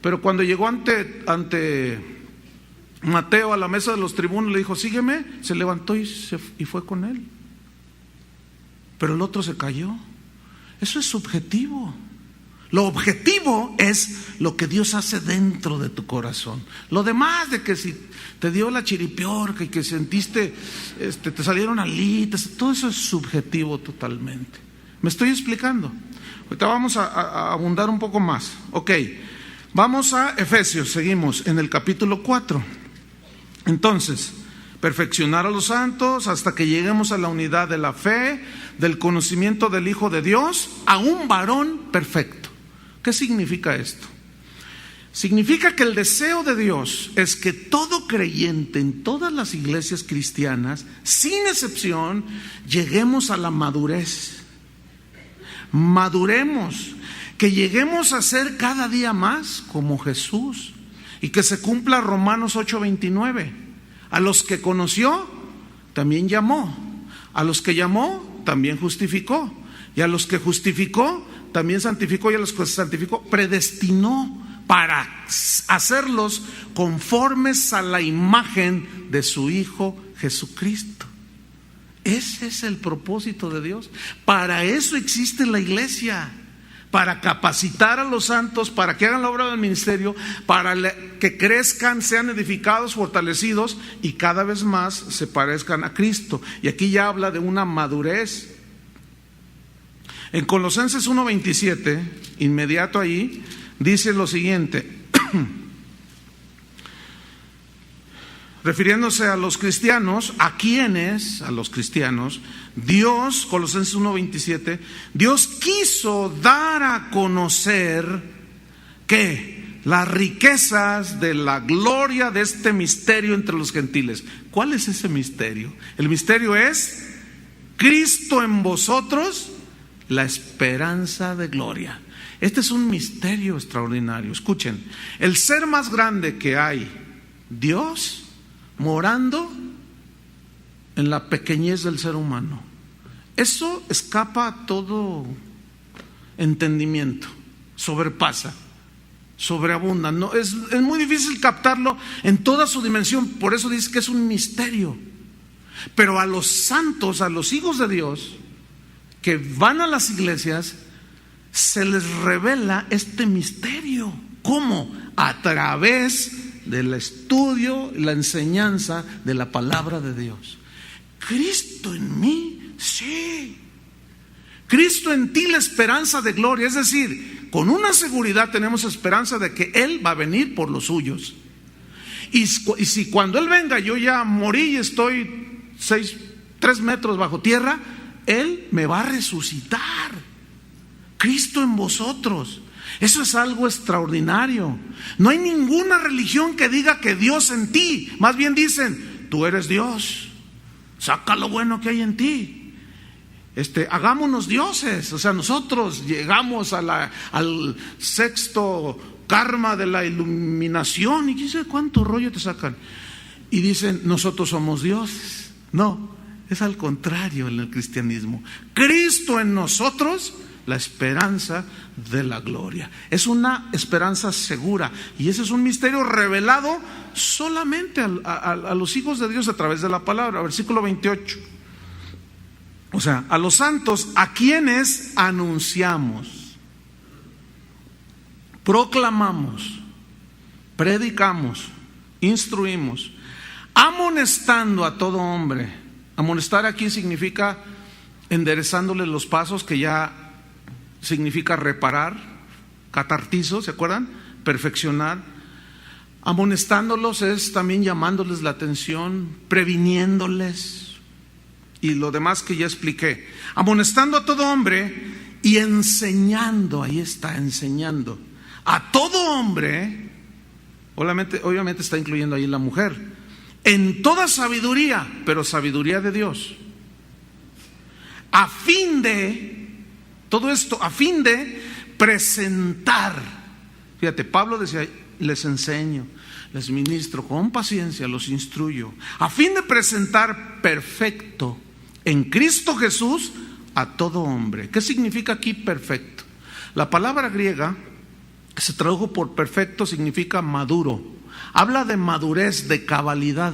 Speaker 1: Pero cuando llegó ante Mateo a la mesa de los tribunos, le dijo, sígueme, se levantó y fue con él. Pero el otro se cayó. Eso es subjetivo. Lo objetivo es lo que Dios hace dentro de tu corazón. Lo demás, de que si te dio la chiripiorca y que sentiste, te salieron alitas, todo eso es subjetivo totalmente. ¿Me estoy explicando? Ahorita vamos a abundar un poco más. Ok, vamos a Efesios, seguimos en el capítulo 4. Entonces, perfeccionar a los santos hasta que lleguemos a la unidad de la fe, del conocimiento del Hijo de Dios, a un varón perfecto. ¿Qué significa esto? Significa que el deseo de Dios es que todo creyente en todas las iglesias cristianas, sin excepción, lleguemos a la madurez. Maduremos, que lleguemos a ser cada día más como Jesús y que se cumpla Romanos 8:29. A los que conoció, también llamó. A los que llamó, también justificó. Y a los que justificó, también santificó. Y a los que santificó, predestinó para hacerlos conformes a la imagen de su Hijo Jesucristo. Ese es el propósito de Dios. Para eso existe la iglesia. Para capacitar a los santos, para que hagan la obra del ministerio, para que crezcan, sean edificados, fortalecidos y cada vez más se parezcan a Cristo. Y aquí ya habla de una madurez. En Colosenses 1:27, inmediato ahí, dice lo siguiente, refiriéndose a los cristianos, a quienes, a los cristianos, Dios, Colosenses 1:27, Dios quiso dar a conocer que las riquezas de la gloria de este misterio entre los gentiles. ¿Cuál es ese misterio? El misterio es Cristo en vosotros, la esperanza de gloria. Este es un misterio extraordinario. Escuchen, el ser más grande que hay, Dios morando en la pequeñez del ser humano. Eso escapa a todo entendimiento, sobrepasa, sobreabunda. No, es muy difícil captarlo en toda su dimensión, por eso dice que es un misterio. Pero a los santos, a los hijos de Dios que van a las iglesias, se les revela este misterio. ¿Cómo? A través del estudio, la enseñanza de la palabra de Dios. Cristo en mí, sí. Cristo en ti, la esperanza de gloria. Es decir, con una seguridad tenemos esperanza de que Él va a venir por los suyos. Y si cuando Él venga yo ya morí y estoy 3 metros bajo tierra, Él me va a resucitar. Cristo en vosotros. Eso es algo extraordinario. No hay ninguna religión que diga que Dios en ti. Más bien dicen, tú eres Dios. Saca lo bueno que hay en ti. Hagámonos dioses. O sea, nosotros llegamos al sexto karma de la iluminación y quién sabe cuánto rollo te sacan. Y dicen, nosotros somos dioses. No, es al contrario en el cristianismo. Cristo en nosotros, la esperanza de la gloria. Es una esperanza segura, y ese es un misterio revelado solamente a los hijos de Dios a través de la palabra. Versículo 28. O sea, a los santos, a quienes anunciamos, proclamamos, predicamos, instruimos, amonestando a todo hombre. Amonestar aquí significa enderezándole los pasos, que ya significa reparar, catartizo, ¿se acuerdan? Perfeccionar. Amonestándolos es también llamándoles la atención, previniéndoles y lo demás que ya expliqué. Amonestando a todo hombre y enseñando, ahí está, enseñando a todo hombre, obviamente está incluyendo ahí la mujer, en toda sabiduría, pero sabiduría de Dios, a fin de, todo esto, a fin de presentar. Fíjate, Pablo decía, les enseño, les ministro, con paciencia los instruyo, a fin de presentar perfecto en Cristo Jesús a todo hombre. ¿Qué significa aquí perfecto? La palabra griega que se tradujo por perfecto significa maduro. Habla de madurez, de cabalidad,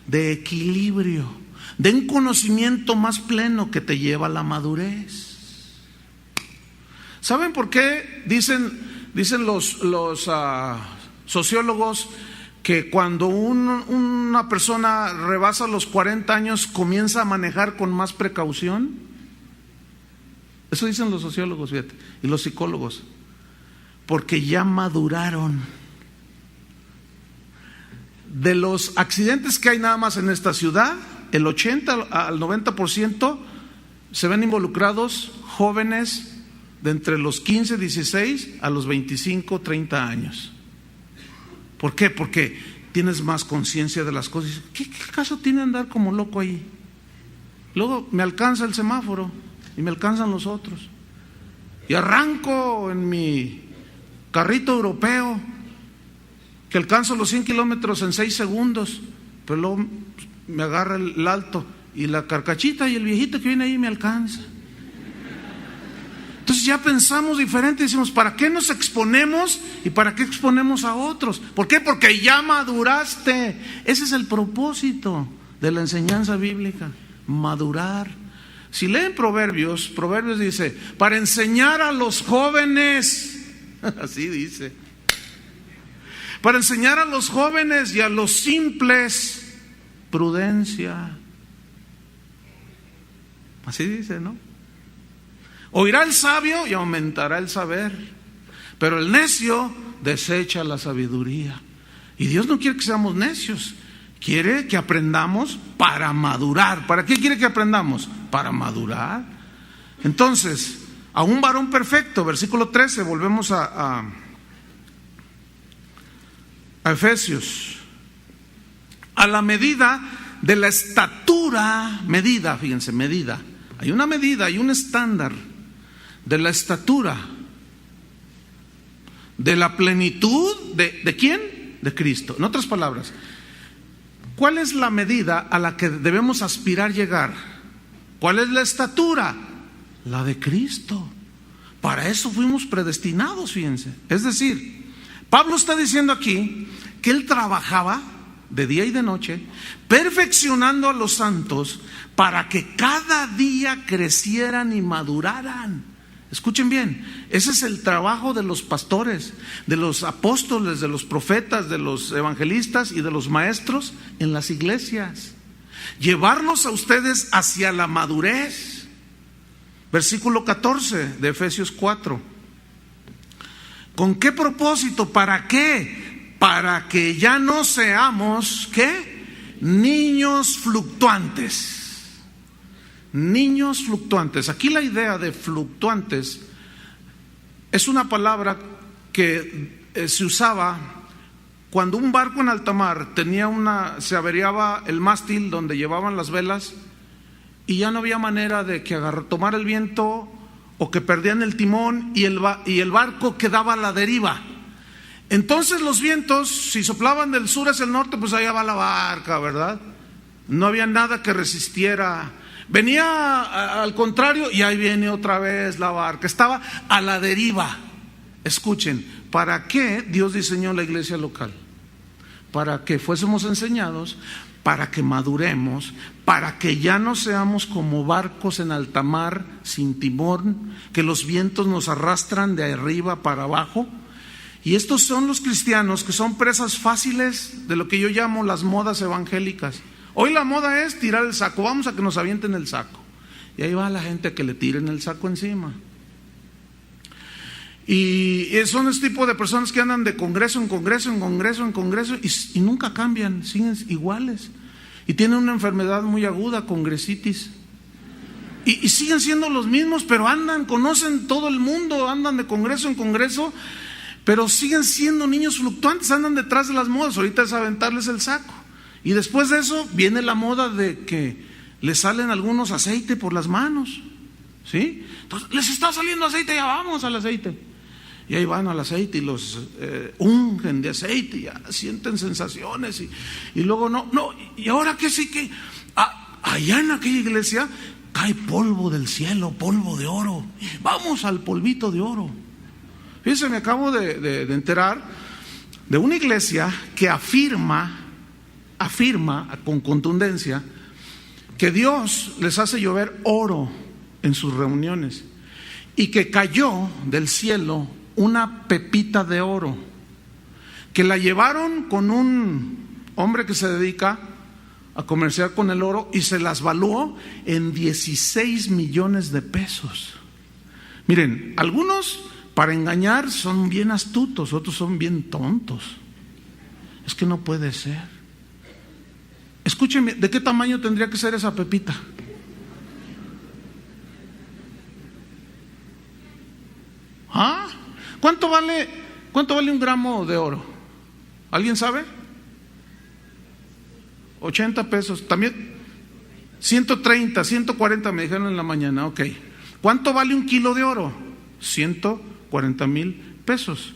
Speaker 1: de equilibrio, de un conocimiento más pleno que te lleva a la madurez. ¿Saben por qué dicen los sociólogos que cuando una persona rebasa los 40 años comienza a manejar con más precaución? Eso dicen los sociólogos, fíjate, y los psicólogos, porque ya maduraron. De los accidentes que hay nada más en esta ciudad, el 80 al 90% se ven involucrados jóvenes de entre los 15, 16 a los 25, 30 años. ¿Por qué? Porque tienes más conciencia de las cosas. ¿Qué caso tiene andar como loco ahí? Luego me alcanza el semáforo y me alcanzan los otros. Y arranco en mi carrito europeo, que alcanzo los 100 kilómetros en 6 segundos, pero luego me agarra el alto y la carcachita y el viejito que viene ahí me alcanza. Entonces ya pensamos diferente, decimos, ¿para qué nos exponemos y para qué exponemos a otros? ¿Por qué? Porque ya maduraste. Ese es el propósito de la enseñanza bíblica, madurar. Si leen Proverbios dice, para enseñar a los jóvenes, así dice, para enseñar a los jóvenes y a los simples prudencia. Así dice, ¿no? Oirá el sabio y aumentará el saber, pero el necio desecha la sabiduría. Y Dios no quiere que seamos necios, quiere que aprendamos para madurar. ¿Para qué quiere que aprendamos? Para madurar. Entonces, a un varón perfecto, versículo 13, volvemos a Efesios, a la medida de la estatura, medida, fíjense, medida. Hay una medida, hay un estándar de la estatura, de la plenitud, ¿de quién? De Cristo. En otras palabras, ¿cuál es la medida a la que debemos aspirar llegar? ¿Cuál es la estatura? La de Cristo. Para eso fuimos predestinados, fíjense. Es decir, Pablo está diciendo aquí que él trabajaba de día y de noche, perfeccionando a los santos para que cada día crecieran y maduraran. Escuchen bien, ese es el trabajo de los pastores, de los apóstoles, de los profetas, de los evangelistas y de los maestros en las iglesias. Llevarlos a ustedes hacia la madurez. Versículo 14 de Efesios 4. ¿Con qué propósito? ¿Para qué? Para que ya no seamos, ¿qué? Niños fluctuantes. Niños fluctuantes. Aquí la idea de fluctuantes es una palabra que se usaba cuando un barco en alta mar se averiaba el mástil donde llevaban las velas y ya no había manera de que tomara el viento, o que perdían el timón y el barco quedaba a la deriva. Entonces los vientos, si soplaban del sur hacia el norte, pues allá va la barca, ¿verdad? No había nada que resistiera. Venía al contrario y ahí viene otra vez la barca. Estaba a la deriva. Escuchen, ¿para qué Dios diseñó la iglesia local? Para que fuésemos enseñados, para que maduremos, para que ya no seamos como barcos en alta mar sin timón, que los vientos nos arrastran de arriba para abajo. Y estos son los cristianos que son presas fáciles de lo que yo llamo las modas evangélicas. Hoy la moda es tirar el saco, vamos a que nos avienten el saco. Y ahí va la gente a que le tiren el saco encima. Y son este tipo de personas que andan de congreso en congreso, en congreso, en congreso, y nunca cambian, siguen iguales. Y tienen una enfermedad muy aguda, congresitis. Y siguen siendo los mismos, pero andan, conocen todo el mundo, andan de congreso en congreso, pero siguen siendo niños fluctuantes, andan detrás de las modas. Ahorita es aventarles el saco. Y después de eso viene la moda de que les salen algunos aceite por las manos, ¿sí? Entonces, les está saliendo aceite, ya vamos al aceite. Y ahí van al aceite y los ungen de aceite, y ya sienten sensaciones. Y luego no, y ahora que sí que allá en aquella iglesia cae polvo del cielo, polvo de oro. Vamos al polvito de oro. Fíjense, me acabo de enterar de una iglesia que afirma con contundencia que Dios les hace llover oro en sus reuniones y que cayó del cielo una pepita de oro, que la llevaron con un hombre que se dedica a comerciar con el oro y se las valuó en 16 millones de pesos. Miren, algunos para engañar son bien astutos, otros son bien tontos. Es que no puede ser. Escúcheme, ¿de qué tamaño tendría que ser esa pepita? ¿Ah? ¿Cuánto vale un gramo de oro? ¿Alguien sabe? 80 pesos. También 130, 140 me dijeron en la mañana. Ok. ¿Cuánto vale un kilo de oro? 140,000 pesos.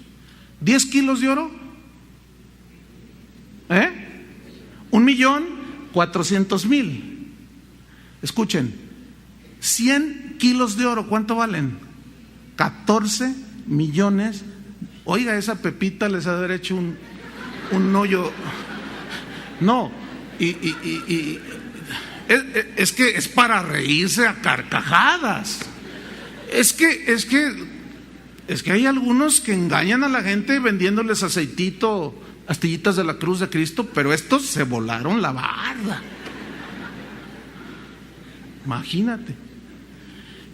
Speaker 1: ¿10 kilos de oro? 1,400,000. Escuchen, 100 kilos de oro, ¿cuánto valen? 14 millones. Oiga, esa pepita les ha de haber hecho un hoyo. No, es que es para reírse a carcajadas. Es que hay algunos que engañan a la gente vendiéndoles aceitito, astillitas de la cruz de Cristo, pero estos se volaron la barda. Imagínate.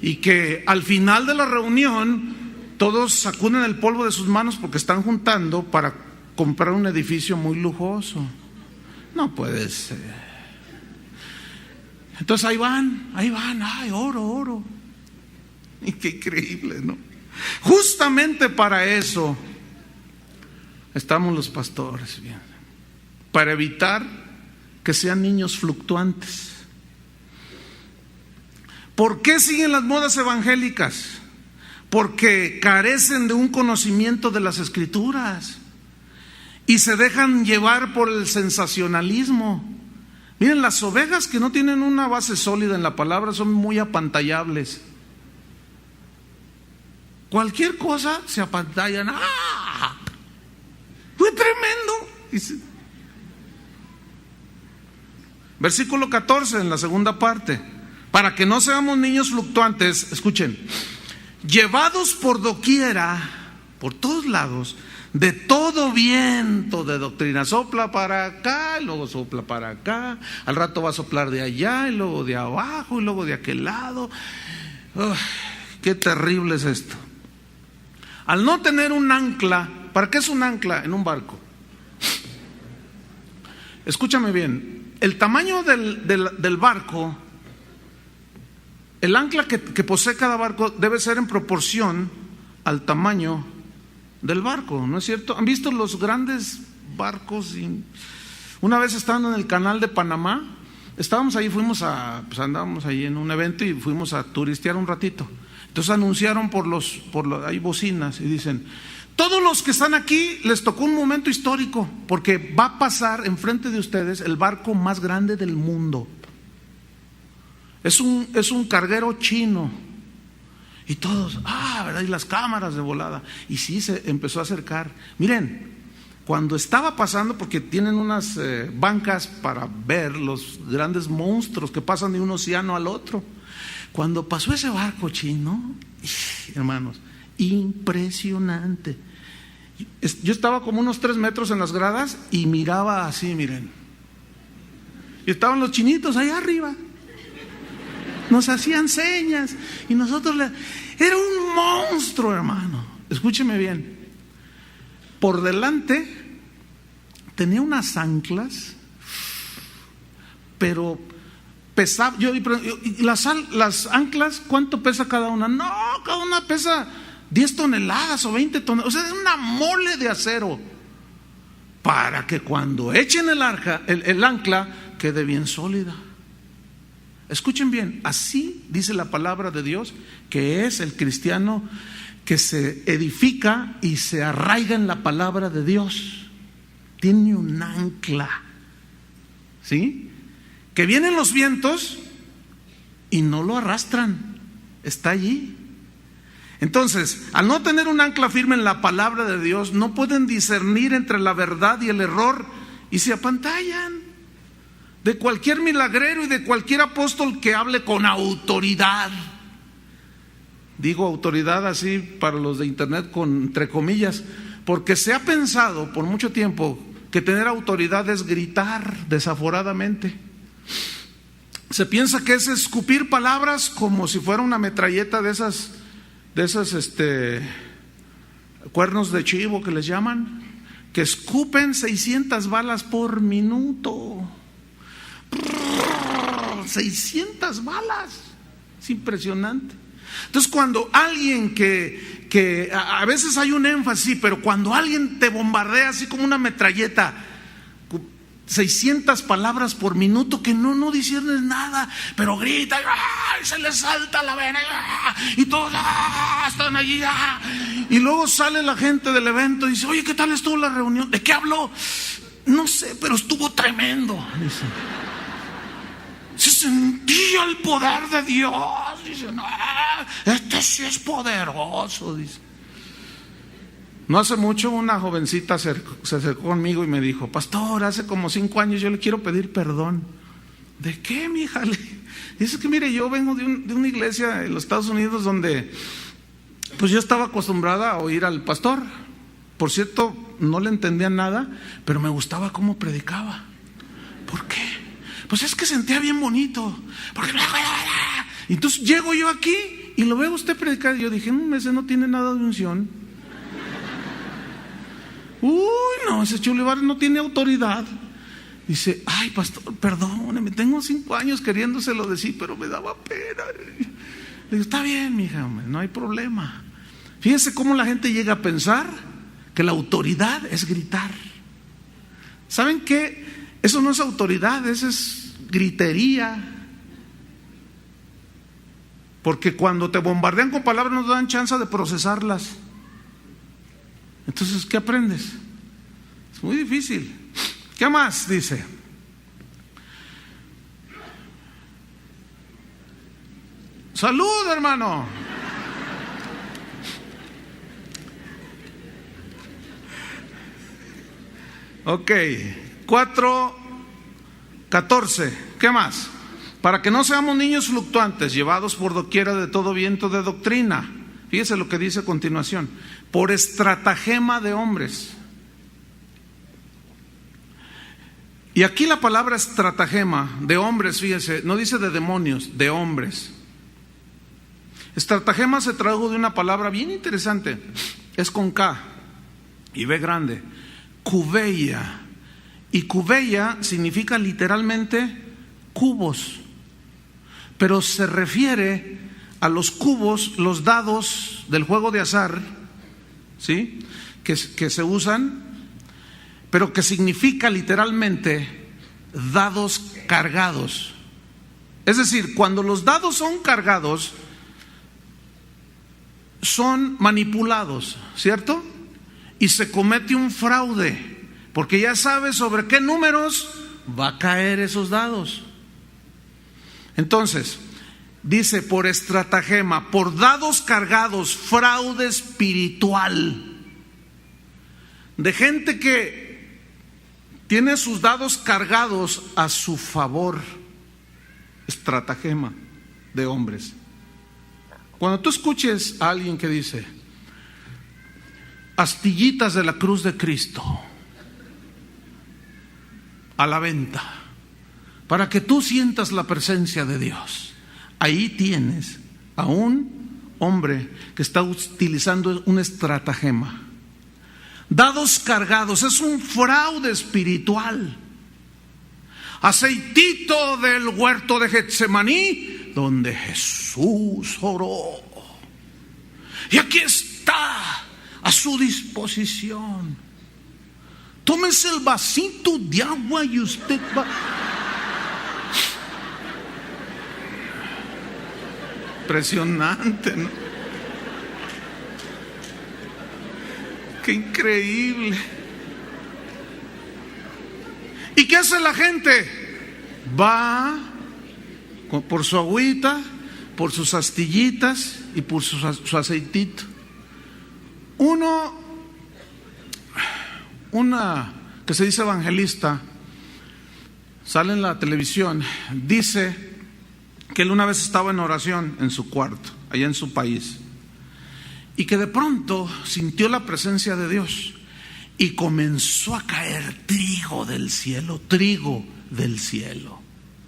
Speaker 1: Y que al final de la reunión todos sacuden el polvo de sus manos porque están juntando para comprar un edificio muy lujoso. No puede ser. Entonces ahí van, ay, oro. Y qué increíble, ¿no? Justamente para eso estamos los pastores, bien, para evitar que sean niños fluctuantes. ¿Por qué siguen las modas evangélicas? Porque carecen de un conocimiento de las Escrituras y se dejan llevar por el sensacionalismo. Miren, las ovejas que no tienen una base sólida en la palabra son muy apantallables. Cualquier cosa se apantallan. ¡Ah! ¡Fue tremendo! Versículo 14 en la segunda parte. Para que no seamos niños fluctuantes, escuchen, llevados por doquiera, por todos lados, de todo viento de doctrina. Sopla para acá, y luego sopla para acá, al rato va a soplar de allá, y luego de abajo, y luego de aquel lado. Qué terrible es esto. Al no tener un ancla, ¿para qué es un ancla en un barco? Escúchame bien, el tamaño del barco, el ancla que posee cada barco debe ser en proporción al tamaño del barco, ¿no es cierto? ¿Han visto los grandes barcos? Una vez estando en el canal de Panamá, estábamos ahí, andábamos ahí en un evento y fuimos a turistear un ratito. Entonces anunciaron hay bocinas y dicen: todos los que están aquí les tocó un momento histórico, porque va a pasar enfrente de ustedes el barco más grande del mundo. Es un carguero chino. Y todos, ¿verdad? Y las cámaras de volada. Y sí, se empezó a acercar. Miren, cuando estaba pasando, porque tienen unas bancas para ver los grandes monstruos que pasan de un océano al otro. Cuando pasó ese barco chino, hermanos, impresionante. Yo estaba como unos 3 metros en las gradas y miraba así, miren. Y estaban los chinitos allá arriba. Nos hacían señas y nosotros era un monstruo, hermano. Escúcheme bien. Por delante tenía unas anclas, pero pesaba. Las anclas, ¿cuánto pesa cada una? No, cada una pesa 10 toneladas o 20 toneladas. O sea, es una mole de acero para que cuando echen el ancla quede bien sólida. Escuchen bien, así dice la palabra de Dios, que es el cristiano que se edifica y se arraiga en la palabra de Dios. Tiene un ancla, ¿sí? Que vienen los vientos y no lo arrastran, está allí. Entonces, al no tener un ancla firme en la palabra de Dios, no pueden discernir entre la verdad y el error y se apantallan de cualquier milagrero y de cualquier apóstol que hable con autoridad. Digo autoridad así para los de internet entre comillas, porque se ha pensado por mucho tiempo que tener autoridad es gritar desaforadamente. Se piensa que es escupir palabras como si fuera una metralleta de esas cuernos de chivo que les llaman, que escupen 600 balas por minuto. 600 balas, es impresionante. Entonces, cuando alguien que a veces hay un énfasis, pero cuando alguien te bombardea así como una metralleta, 600 palabras por minuto que no disiernes nada, pero grita y se les salta la vena y todos están allí y luego sale la gente del evento y dice: oye, ¿qué tal estuvo la reunión? ¿De qué habló? No sé, pero estuvo tremendo, dice. Se sentía el poder de Dios. Dice: no, este sí es poderoso, dice. No hace mucho una jovencita se acercó conmigo y me dijo: pastor, hace como 5 años yo le quiero pedir perdón. ¿De qué, mija? Dice que mire, yo vengo de una iglesia en los Estados Unidos donde pues yo estaba acostumbrada a oír al pastor. Por cierto, no le entendía nada, pero me gustaba cómo predicaba. ¿Por qué? Pues es que sentía bien bonito. Porque entonces llego yo aquí y lo veo usted predicar y yo dije: ese no tiene nada de unción. Uy, no, ese Chulibar no tiene autoridad. Dice: ay, pastor, perdóneme, tengo 5 años queriéndoselo decir, pero me daba pena. Le digo: está bien, mija, no hay problema. Fíjese cómo la gente llega a pensar que la autoridad es gritar. ¿Saben qué? Eso no es autoridad, eso es gritería. Porque cuando te bombardean con palabras no te dan chance de procesarlas. Entonces, ¿qué aprendes? Es muy difícil. ¿Qué más dice? Salud, hermano. Ok, 4:14. ¿Qué más? Para que no seamos niños fluctuantes, llevados por doquiera de todo viento de doctrina. Fíjese lo que dice a continuación: por estratagema de hombres. Y aquí la palabra estratagema de hombres, fíjese, no dice de demonios, de hombres. Estratagema se tradujo de una palabra bien interesante, es con K y B grande, cubeia. Y cubeia significa literalmente cubos, pero se refiere a los cubos, los dados del juego de azar, ¿sí? Que se usan, pero que significa literalmente dados cargados. Es decir, cuando los dados son cargados, son manipulados, ¿cierto? Y se comete un fraude, porque ya sabes sobre qué números va a caer esos dados. Entonces, dice por estratagema, por dados cargados, fraude espiritual, de gente que tiene sus dados cargados a su favor. Estratagema de hombres. Cuando tú escuches a alguien que dice astillitas de la cruz de Cristo a la venta, para que tú sientas la presencia de Dios, ahí tienes a un hombre que está utilizando un estratagema. Dados cargados, es un fraude espiritual. Aceitito del huerto de Getsemaní, donde Jesús oró. Y aquí está a su disposición. Tómese el vasito de agua y usted va. Impresionante, ¿no? Qué increíble. ¿Y qué hace la gente? Va por su agüita, por sus astillitas y por su aceitito. Una que se dice evangelista, sale en la televisión, dice que él una vez estaba en oración en su cuarto, allá en su país, y que de pronto sintió la presencia de Dios y comenzó a caer trigo del cielo,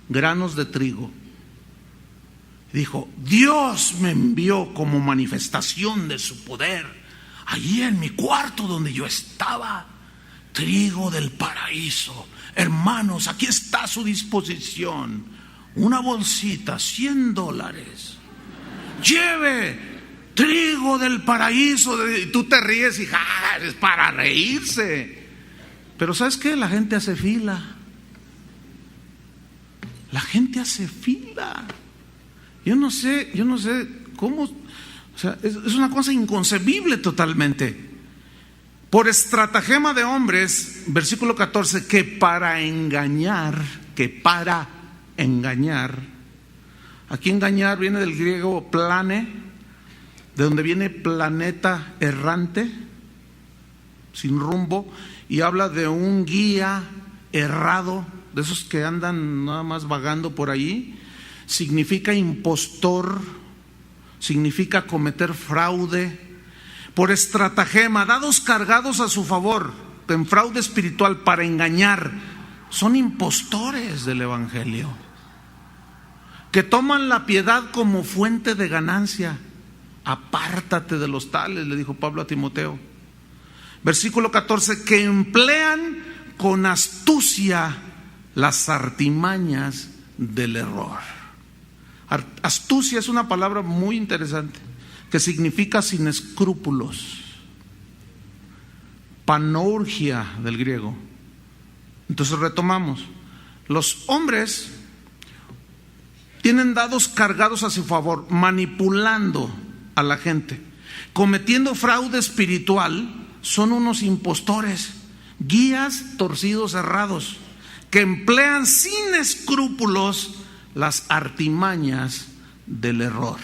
Speaker 1: granos de trigo. Dijo: Dios me envió como manifestación de su poder allí en mi cuarto donde yo estaba. Trigo del paraíso. Hermanos, aquí está a su disposición. Una bolsita, $100. Lleve trigo del paraíso. Y tú te ríes y es para reírse. Pero ¿sabes qué? La gente hace fila. La gente hace fila. Yo no sé cómo. O sea, es una cosa inconcebible totalmente. Por estratagema de hombres, versículo 14, que para engañar. Aquí engañar viene del griego plane, de donde viene planeta errante, sin rumbo, y habla de un guía errado, de esos que andan nada más vagando por ahí. Significa impostor, significa cometer fraude. Por estratagema, dados cargados a su favor, en fraude espiritual, para engañar. Son impostores del evangelio, que toman la piedad como fuente de ganancia. Apártate de los tales, le dijo Pablo a Timoteo. Versículo 14, que emplean con astucia las artimañas del error. Astucia es una palabra muy interesante, que significa sin escrúpulos. Panorgia del griego. Entonces retomamos. Los hombres tienen dados cargados a su favor, manipulando a la gente, cometiendo fraude espiritual. Son unos impostores, guías torcidos, errados, que emplean sin escrúpulos las artimañas del error.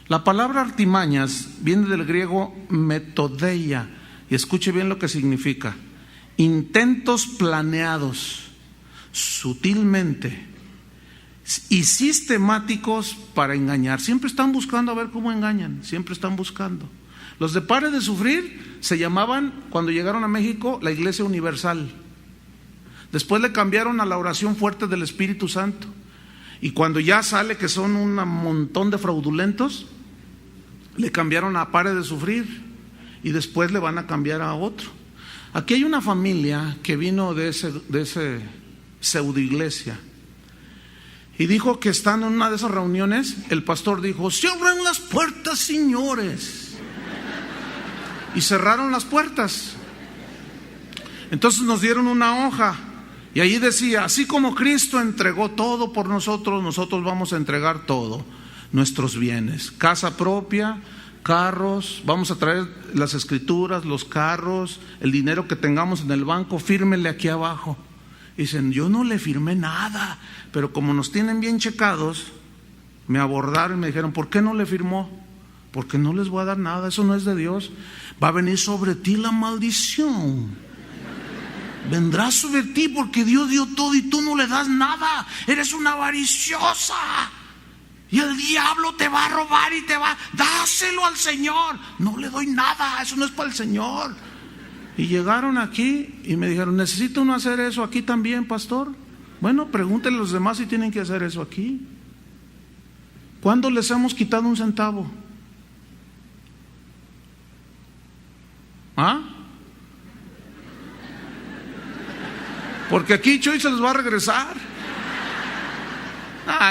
Speaker 1: La palabra artimañas viene del griego metodeia, y escuche bien lo que significa: intentos planeados sutilmente y sistemáticos para engañar. Siempre están buscando a ver cómo engañan, siempre están buscando. Los de Pare de Sufrir se llamaban, cuando llegaron a México, la Iglesia Universal. Después le cambiaron a la Oración Fuerte del Espíritu Santo. Y cuando ya sale que son un montón de fraudulentos, le cambiaron a Pare de Sufrir, y después le van a cambiar a otro. Aquí hay una familia que vino de ese pseudo iglesia, y dijo que estando en una de esas reuniones, el pastor dijo: se abran las puertas, señores. Y cerraron las puertas. Entonces nos dieron una hoja, y ahí decía: así como Cristo entregó todo por nosotros, nosotros vamos a entregar todo, nuestros bienes, casa propia, carros, vamos a traer las escrituras, los carros, el dinero que tengamos en el banco, fírmele aquí abajo. Dicen: yo no le firmé nada, pero como nos tienen bien checados, me abordaron y me dijeron: ¿por qué no le firmó? Porque no les voy a dar nada, eso no es de Dios. Va a venir sobre ti la maldición. Vendrá sobre ti porque Dios dio todo y tú no le das nada. Eres una avariciosa. Y el diablo te va a robar y te va... Dáselo al Señor. No le doy nada, eso no es para el Señor. Y llegaron aquí y me dijeron: ¿necesita uno hacer eso aquí también, pastor? Bueno, pregúntenle a los demás si tienen que hacer eso aquí. ¿Cuándo les hemos quitado un centavo? ¿Ah? Porque aquí Chuy se los va a regresar.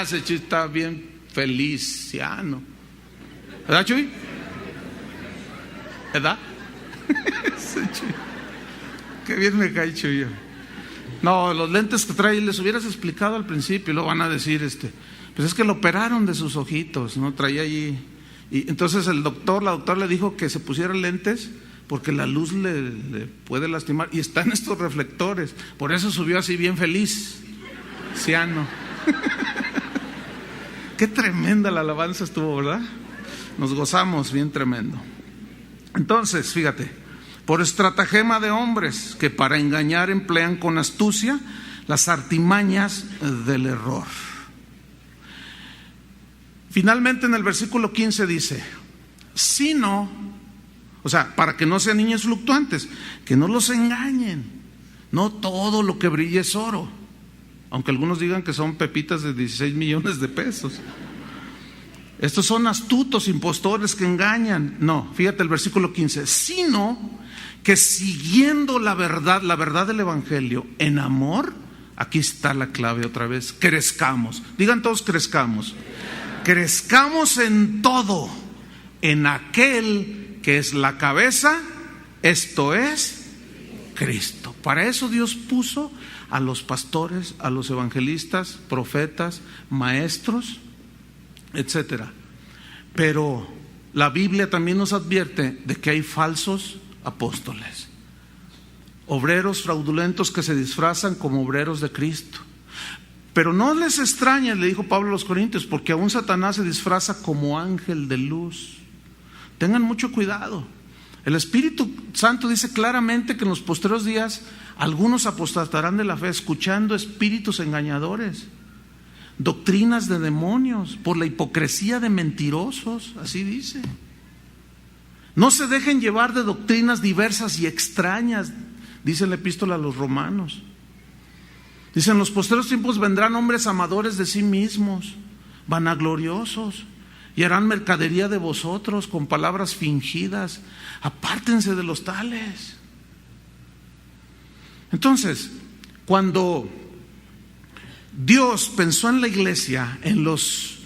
Speaker 1: Ese Chuy está bien feliciano. ¿Verdad, Chuy? ¿Verdad? Ese Chuy. Qué bien me cae Chuy. No, los lentes que trae, les hubieras explicado al principio, lo van a decir, pues es que lo operaron de sus ojitos, ¿no? Traía allí. Y entonces la doctora le dijo que se pusiera lentes porque la luz le puede lastimar, y están estos reflectores, por eso subió así bien feliz, ciano. Qué tremenda la alabanza estuvo, ¿verdad? Nos gozamos bien tremendo. Entonces, fíjate, por estratagema de hombres que para engañar emplean con astucia las artimañas del error. Finalmente en el versículo 15 dice: sino, o sea, para que no sean niños fluctuantes, que no los engañen. No todo lo que brilla es oro, aunque algunos digan que son pepitas de 16 millones de pesos. Estos son astutos impostores que engañan. No, fíjate el versículo 15: sino que siguiendo la verdad del Evangelio en amor, aquí está la clave otra vez, crezcamos. Digan todos: crezcamos. Crezcamos en todo, en aquel que es la cabeza, esto es Cristo. Para eso Dios puso a los pastores, a los evangelistas, profetas, maestros, etcétera. Pero la Biblia también nos advierte de que hay falsos apóstoles, obreros fraudulentos que se disfrazan como obreros de Cristo. Pero no les extrañe, le dijo Pablo a los Corintios, porque aún Satanás se disfraza como ángel de luz. Tengan mucho cuidado. El Espíritu Santo dice claramente que en los postreros días algunos apostatarán de la fe, escuchando espíritus engañadores, doctrinas de demonios, por la hipocresía de mentirosos, así dice. No se dejen llevar de doctrinas diversas y extrañas, dice la epístola a los romanos. Dice: en los postreros tiempos vendrán hombres amadores de sí mismos, vanagloriosos, y harán mercadería de vosotros con palabras fingidas. Apártense de los tales. Entonces, cuando Dios pensó en la iglesia, en los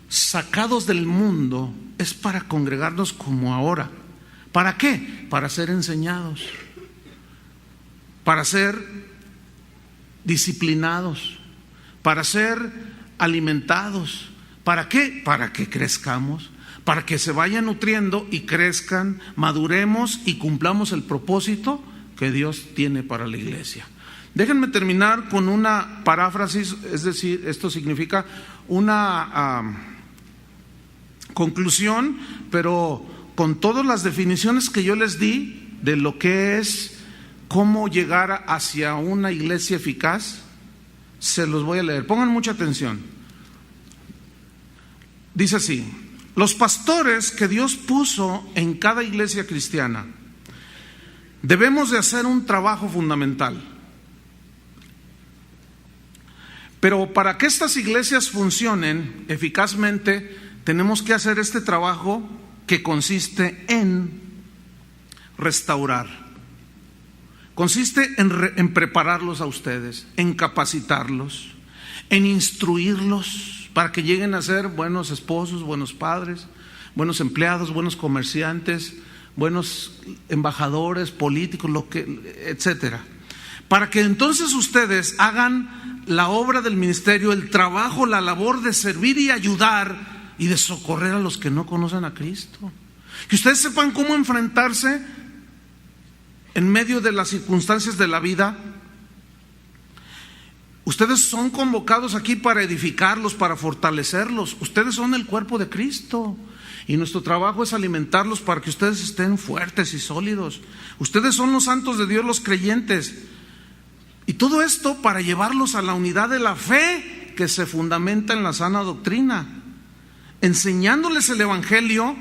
Speaker 1: sacados del mundo, es para congregarnos como ahora. ¿Para qué? Para ser enseñados, para ser disciplinados, para ser alimentados. ¿Para qué? Para que crezcamos, para que se vayan nutriendo y crezcan, maduremos y cumplamos el propósito que Dios tiene para la iglesia. Déjenme terminar con una paráfrasis, es decir, esto significa una conclusión, pero con todas las definiciones que yo les di de lo que es cómo llegar hacia una iglesia eficaz, se los voy a leer. Pongan mucha atención. Dice así: los pastores que Dios puso en cada iglesia cristiana debemos de hacer un trabajo fundamental. Pero para que estas iglesias funcionen eficazmente, tenemos que hacer este trabajo que consiste en restaurar. Consiste en prepararlos a ustedes, en capacitarlos, en instruirlos para que lleguen a ser buenos esposos, buenos padres, buenos empleados, buenos comerciantes, buenos embajadores, políticos, etcétera. Para que entonces ustedes hagan la obra del ministerio, el trabajo, la labor de servir y ayudar y de socorrer a los que no conocen a Cristo. Que ustedes sepan cómo enfrentarse en medio de las circunstancias de la vida. Ustedes son convocados aquí para edificarlos, para fortalecerlos. Ustedes son el cuerpo de Cristo. Y nuestro trabajo es alimentarlos para que ustedes estén fuertes y sólidos. Ustedes son los santos de Dios, los creyentes. Y todo esto para llevarlos a la unidad de la fe que se fundamenta en la sana doctrina, enseñándoles el Evangelio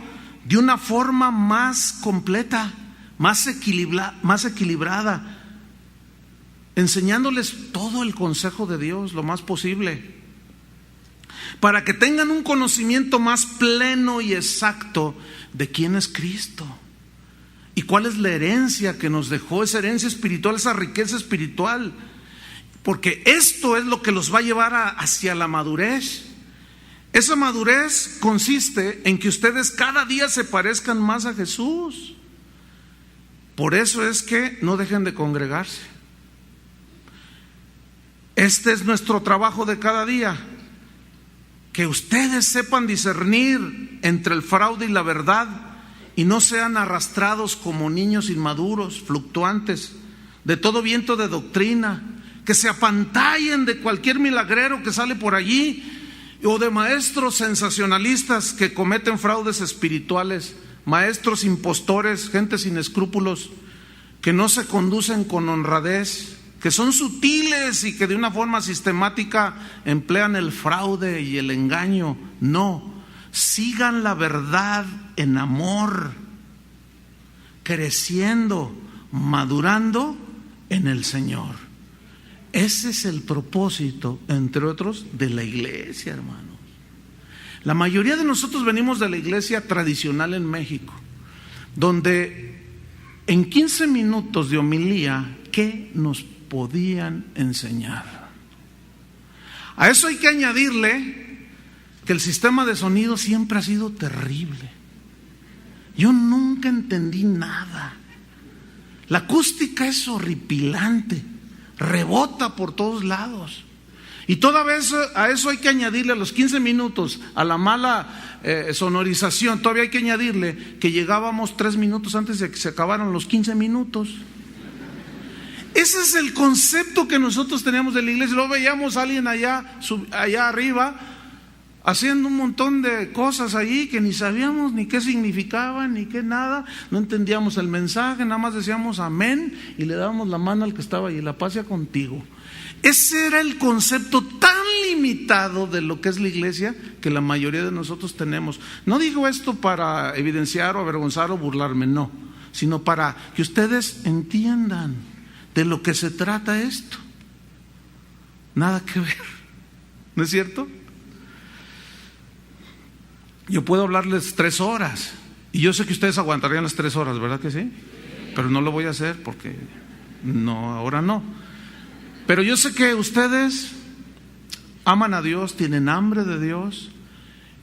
Speaker 1: de una forma más completa, más equilibrada, enseñándoles todo el consejo de Dios lo más posible, para que tengan un conocimiento más pleno y exacto de quién es Cristo y cuál es la herencia que nos dejó, esa herencia espiritual, esa riqueza espiritual, porque esto es lo que los va a llevar hacia la madurez. Esa madurez consiste en que ustedes cada día se parezcan más a Jesús. Por eso es que no dejen de congregarse. Este es nuestro trabajo de cada día, que ustedes sepan discernir entre el fraude y la verdad y no sean arrastrados como niños inmaduros, fluctuantes, de todo viento de doctrina, que se apantallen de cualquier milagrero que sale por allí o de maestros sensacionalistas que cometen fraudes espirituales, maestros impostores, gente sin escrúpulos, que no se conducen con honradez, que son sutiles y que de una forma sistemática emplean el fraude y el engaño. No, sigan la verdad en amor, creciendo, madurando en el Señor. Ese es el propósito, entre otros, de la iglesia, hermanos. La mayoría de nosotros venimos de la iglesia tradicional en México, donde en 15 minutos de homilía, ¿qué nos podían enseñar? A eso hay que añadirle que el sistema de sonido siempre ha sido terrible. Yo nunca entendí nada. La acústica es horripilante, rebota por todos lados. Y toda vez a eso hay que añadirle, a los 15 minutos, a la mala sonorización, todavía hay que añadirle que llegábamos 3 minutos antes de que se acabaran los 15 minutos. Ese es el concepto que nosotros teníamos de la iglesia. Luego veíamos a alguien allá arriba haciendo un montón de cosas allí que ni sabíamos ni qué significaban ni qué nada, no entendíamos el mensaje, nada más decíamos amén y le dábamos la mano al que estaba allí, la paz sea contigo. Ese era el concepto tan limitado de lo que es la iglesia que la mayoría de nosotros tenemos. No digo esto para evidenciar o avergonzar o burlarme, no, sino para que ustedes entiendan de lo que se trata esto. Nada que ver, ¿no es cierto? Yo puedo hablarles 3 horas y yo sé que ustedes aguantarían las 3 horas, ¿verdad que sí? Pero no lo voy a hacer porque no, ahora no. Pero yo sé que ustedes aman a Dios, tienen hambre de Dios,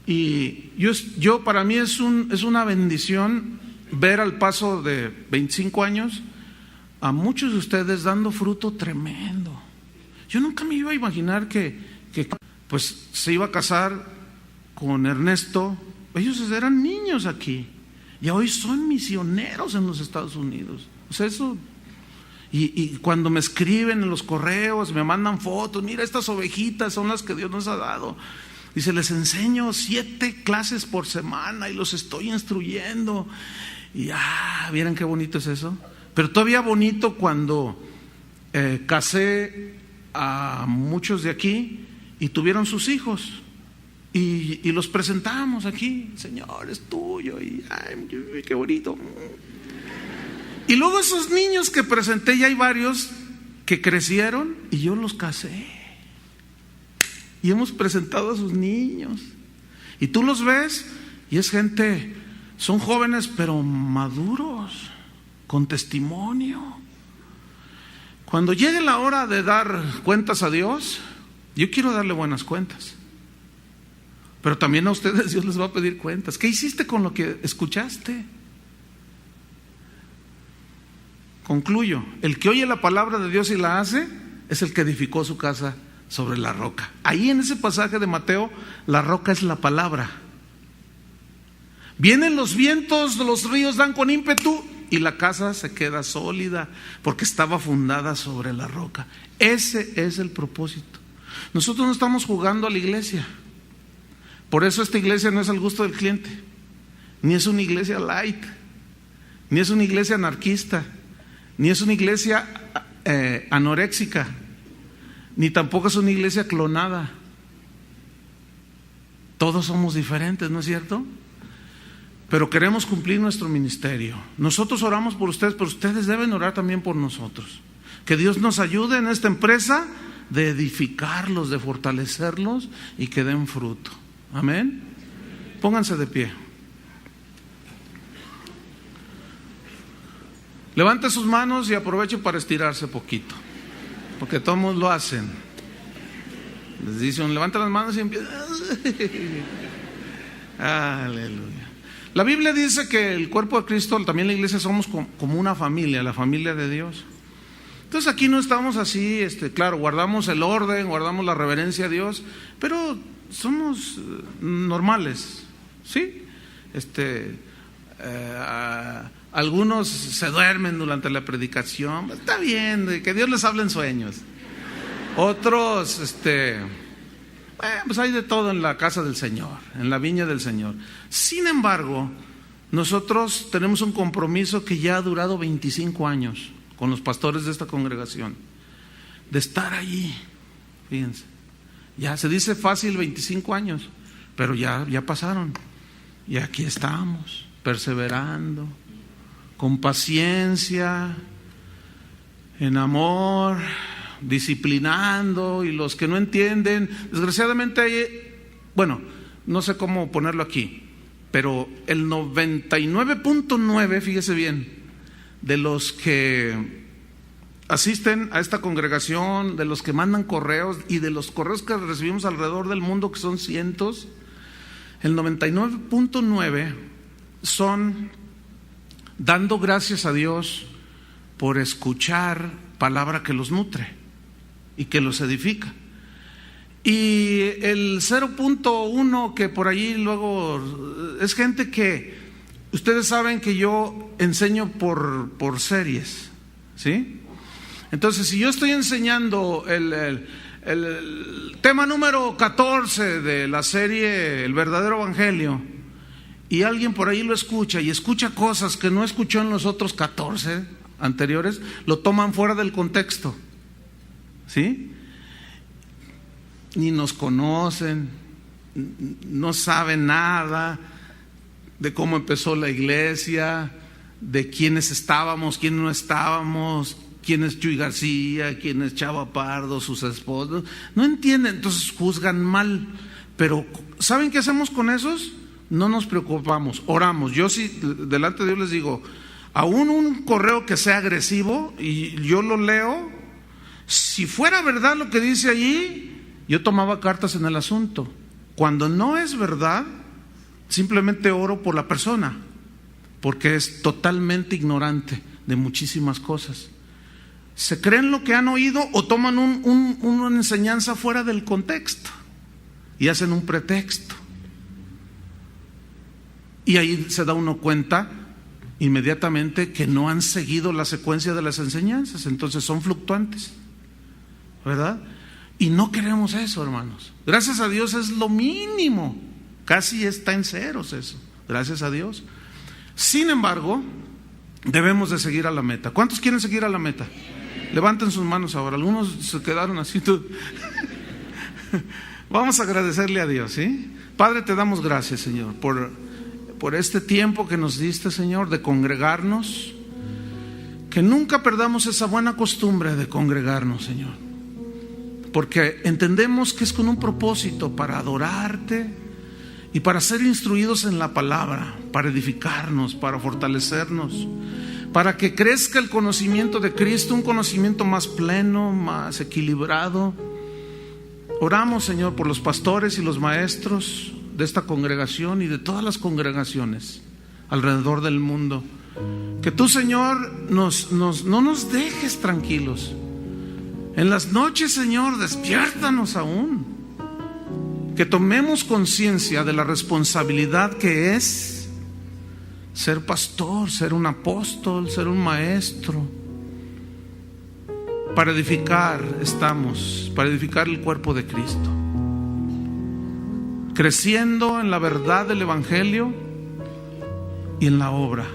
Speaker 1: y yo para mí es una bendición ver al paso de 25 años a muchos de ustedes dando fruto tremendo. Yo nunca me iba a imaginar que pues se iba a casar con Ernesto. Ellos eran niños aquí y hoy son misioneros en los Estados Unidos. O sea, eso. Y cuando me escriben en los correos, me mandan fotos, mira, estas ovejitas son las que Dios nos ha dado. Dice, les enseño 7 clases por semana y los estoy instruyendo. Y ¿vieran qué bonito es eso? Pero todavía bonito cuando casé a muchos de aquí y tuvieron sus hijos. Y los presentamos aquí, Señor, es tuyo, y ay, qué bonito. Y luego esos niños que presenté, ya hay varios que crecieron y yo los casé. Y hemos presentado a sus niños. Y tú los ves y es gente, son jóvenes pero maduros, con testimonio. Cuando llegue la hora de dar cuentas a Dios, yo quiero darle buenas cuentas. Pero también a ustedes Dios les va a pedir cuentas. ¿Qué hiciste con lo que escuchaste? Concluyo, el que oye la palabra de Dios y la hace es el que edificó su casa sobre la roca. Ahí en ese pasaje de Mateo, la roca es la palabra. Vienen los vientos, los ríos dan con ímpetu y la casa se queda sólida porque estaba fundada sobre la roca. Ese es el propósito. Nosotros no estamos jugando a la iglesia. Por eso esta iglesia no es al gusto del cliente, ni es una iglesia light, ni es una iglesia anarquista, ni es una iglesia anoréxica, ni tampoco es una iglesia clonada. Todos somos diferentes, ¿no es cierto? Pero queremos cumplir nuestro ministerio. Nosotros oramos por ustedes, pero ustedes deben orar también por nosotros. Que Dios nos ayude en esta empresa de edificarlos, de fortalecerlos y que den fruto. Amén. Pónganse de pie. Levante sus manos y aproveche para estirarse poquito, porque todos lo hacen. Les dicen, levanta las manos y empieza. Aleluya. La Biblia dice que el cuerpo de Cristo, también la iglesia, somos como una familia, la familia de Dios. Entonces aquí no estamos así, claro, guardamos el orden, guardamos la reverencia a Dios, pero somos normales, ¿sí? Algunos se duermen durante la predicación, está bien, que Dios les hable en sueños. Otros, pues hay de todo en la casa del Señor, en la viña del Señor. Sin embargo, nosotros tenemos un compromiso que ya ha durado 25 años con los pastores de esta congregación, de estar allí. Fíjense, ya se dice fácil 25 años, pero ya pasaron. Y aquí estamos, perseverando, con paciencia, en amor, disciplinando. Y los que no entienden, desgraciadamente no sé cómo ponerlo aquí, pero el 99.9, fíjese bien, de los que asisten a esta congregación, de los que mandan correos y de los correos que recibimos alrededor del mundo, que son cientos, el 99.9 son dando gracias a Dios por escuchar palabra que los nutre y que los edifica. Y el 0.1 que por allí luego es gente que ustedes saben que yo enseño por series, ¿sí? Entonces, si yo estoy enseñando el tema número 14 de la serie El verdadero evangelio, y alguien por ahí lo escucha y escucha cosas que no escuchó en los otros 14 anteriores, lo toman fuera del contexto, ¿sí? Ni nos conocen, no saben nada de cómo empezó la iglesia, de quiénes estábamos, quiénes no estábamos, quién es Chuy García, quién es Chava Pardo, sus esposos. No entienden, entonces juzgan mal. Pero ¿saben qué hacemos con esos? No nos preocupamos, oramos. Yo sí, delante de Dios les digo, aún un correo que sea agresivo y yo lo leo, si fuera verdad lo que dice allí, yo tomaba cartas en el asunto. Cuando no es verdad, simplemente oro por la persona, porque es totalmente ignorante de muchísimas cosas. Se creen lo que han oído o toman una enseñanza fuera del contexto y hacen un pretexto. Y ahí se da uno cuenta inmediatamente que no han seguido la secuencia de las enseñanzas, entonces son fluctuantes, ¿verdad? Y no queremos eso, hermanos. Gracias a Dios es lo mínimo, casi está en ceros eso, gracias a Dios. Sin embargo, debemos de seguir a la meta. ¿Cuántos quieren seguir a la meta? Levanten sus manos ahora. Algunos se quedaron así. Vamos a agradecerle a Dios, ¿sí? Padre, te damos gracias, Señor, por este tiempo que nos diste, Señor, de congregarnos. Que nunca perdamos esa buena costumbre de congregarnos, Señor, porque entendemos que es con un propósito, para adorarte y para ser instruidos en la palabra, para edificarnos, para fortalecernos, para que crezca el conocimiento de Cristo, un conocimiento más pleno, más equilibrado. Oramos, Señor, por los pastores y los maestros de esta congregación y de todas las congregaciones alrededor del mundo. Que tú, Señor, no nos dejes tranquilos. En las noches, Señor, despiértanos aún. Que tomemos conciencia de la responsabilidad que es ser pastor, ser un apóstol, ser un maestro, para edificar estamos, para edificar el cuerpo de Cristo, creciendo en la verdad del Evangelio y en la obra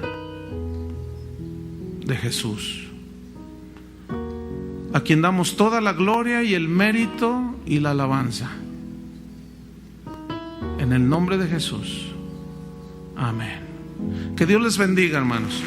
Speaker 1: de Jesús, a quien damos toda la gloria y el mérito y la alabanza. En el nombre de Jesús. Amén. Que Dios les bendiga, hermanos.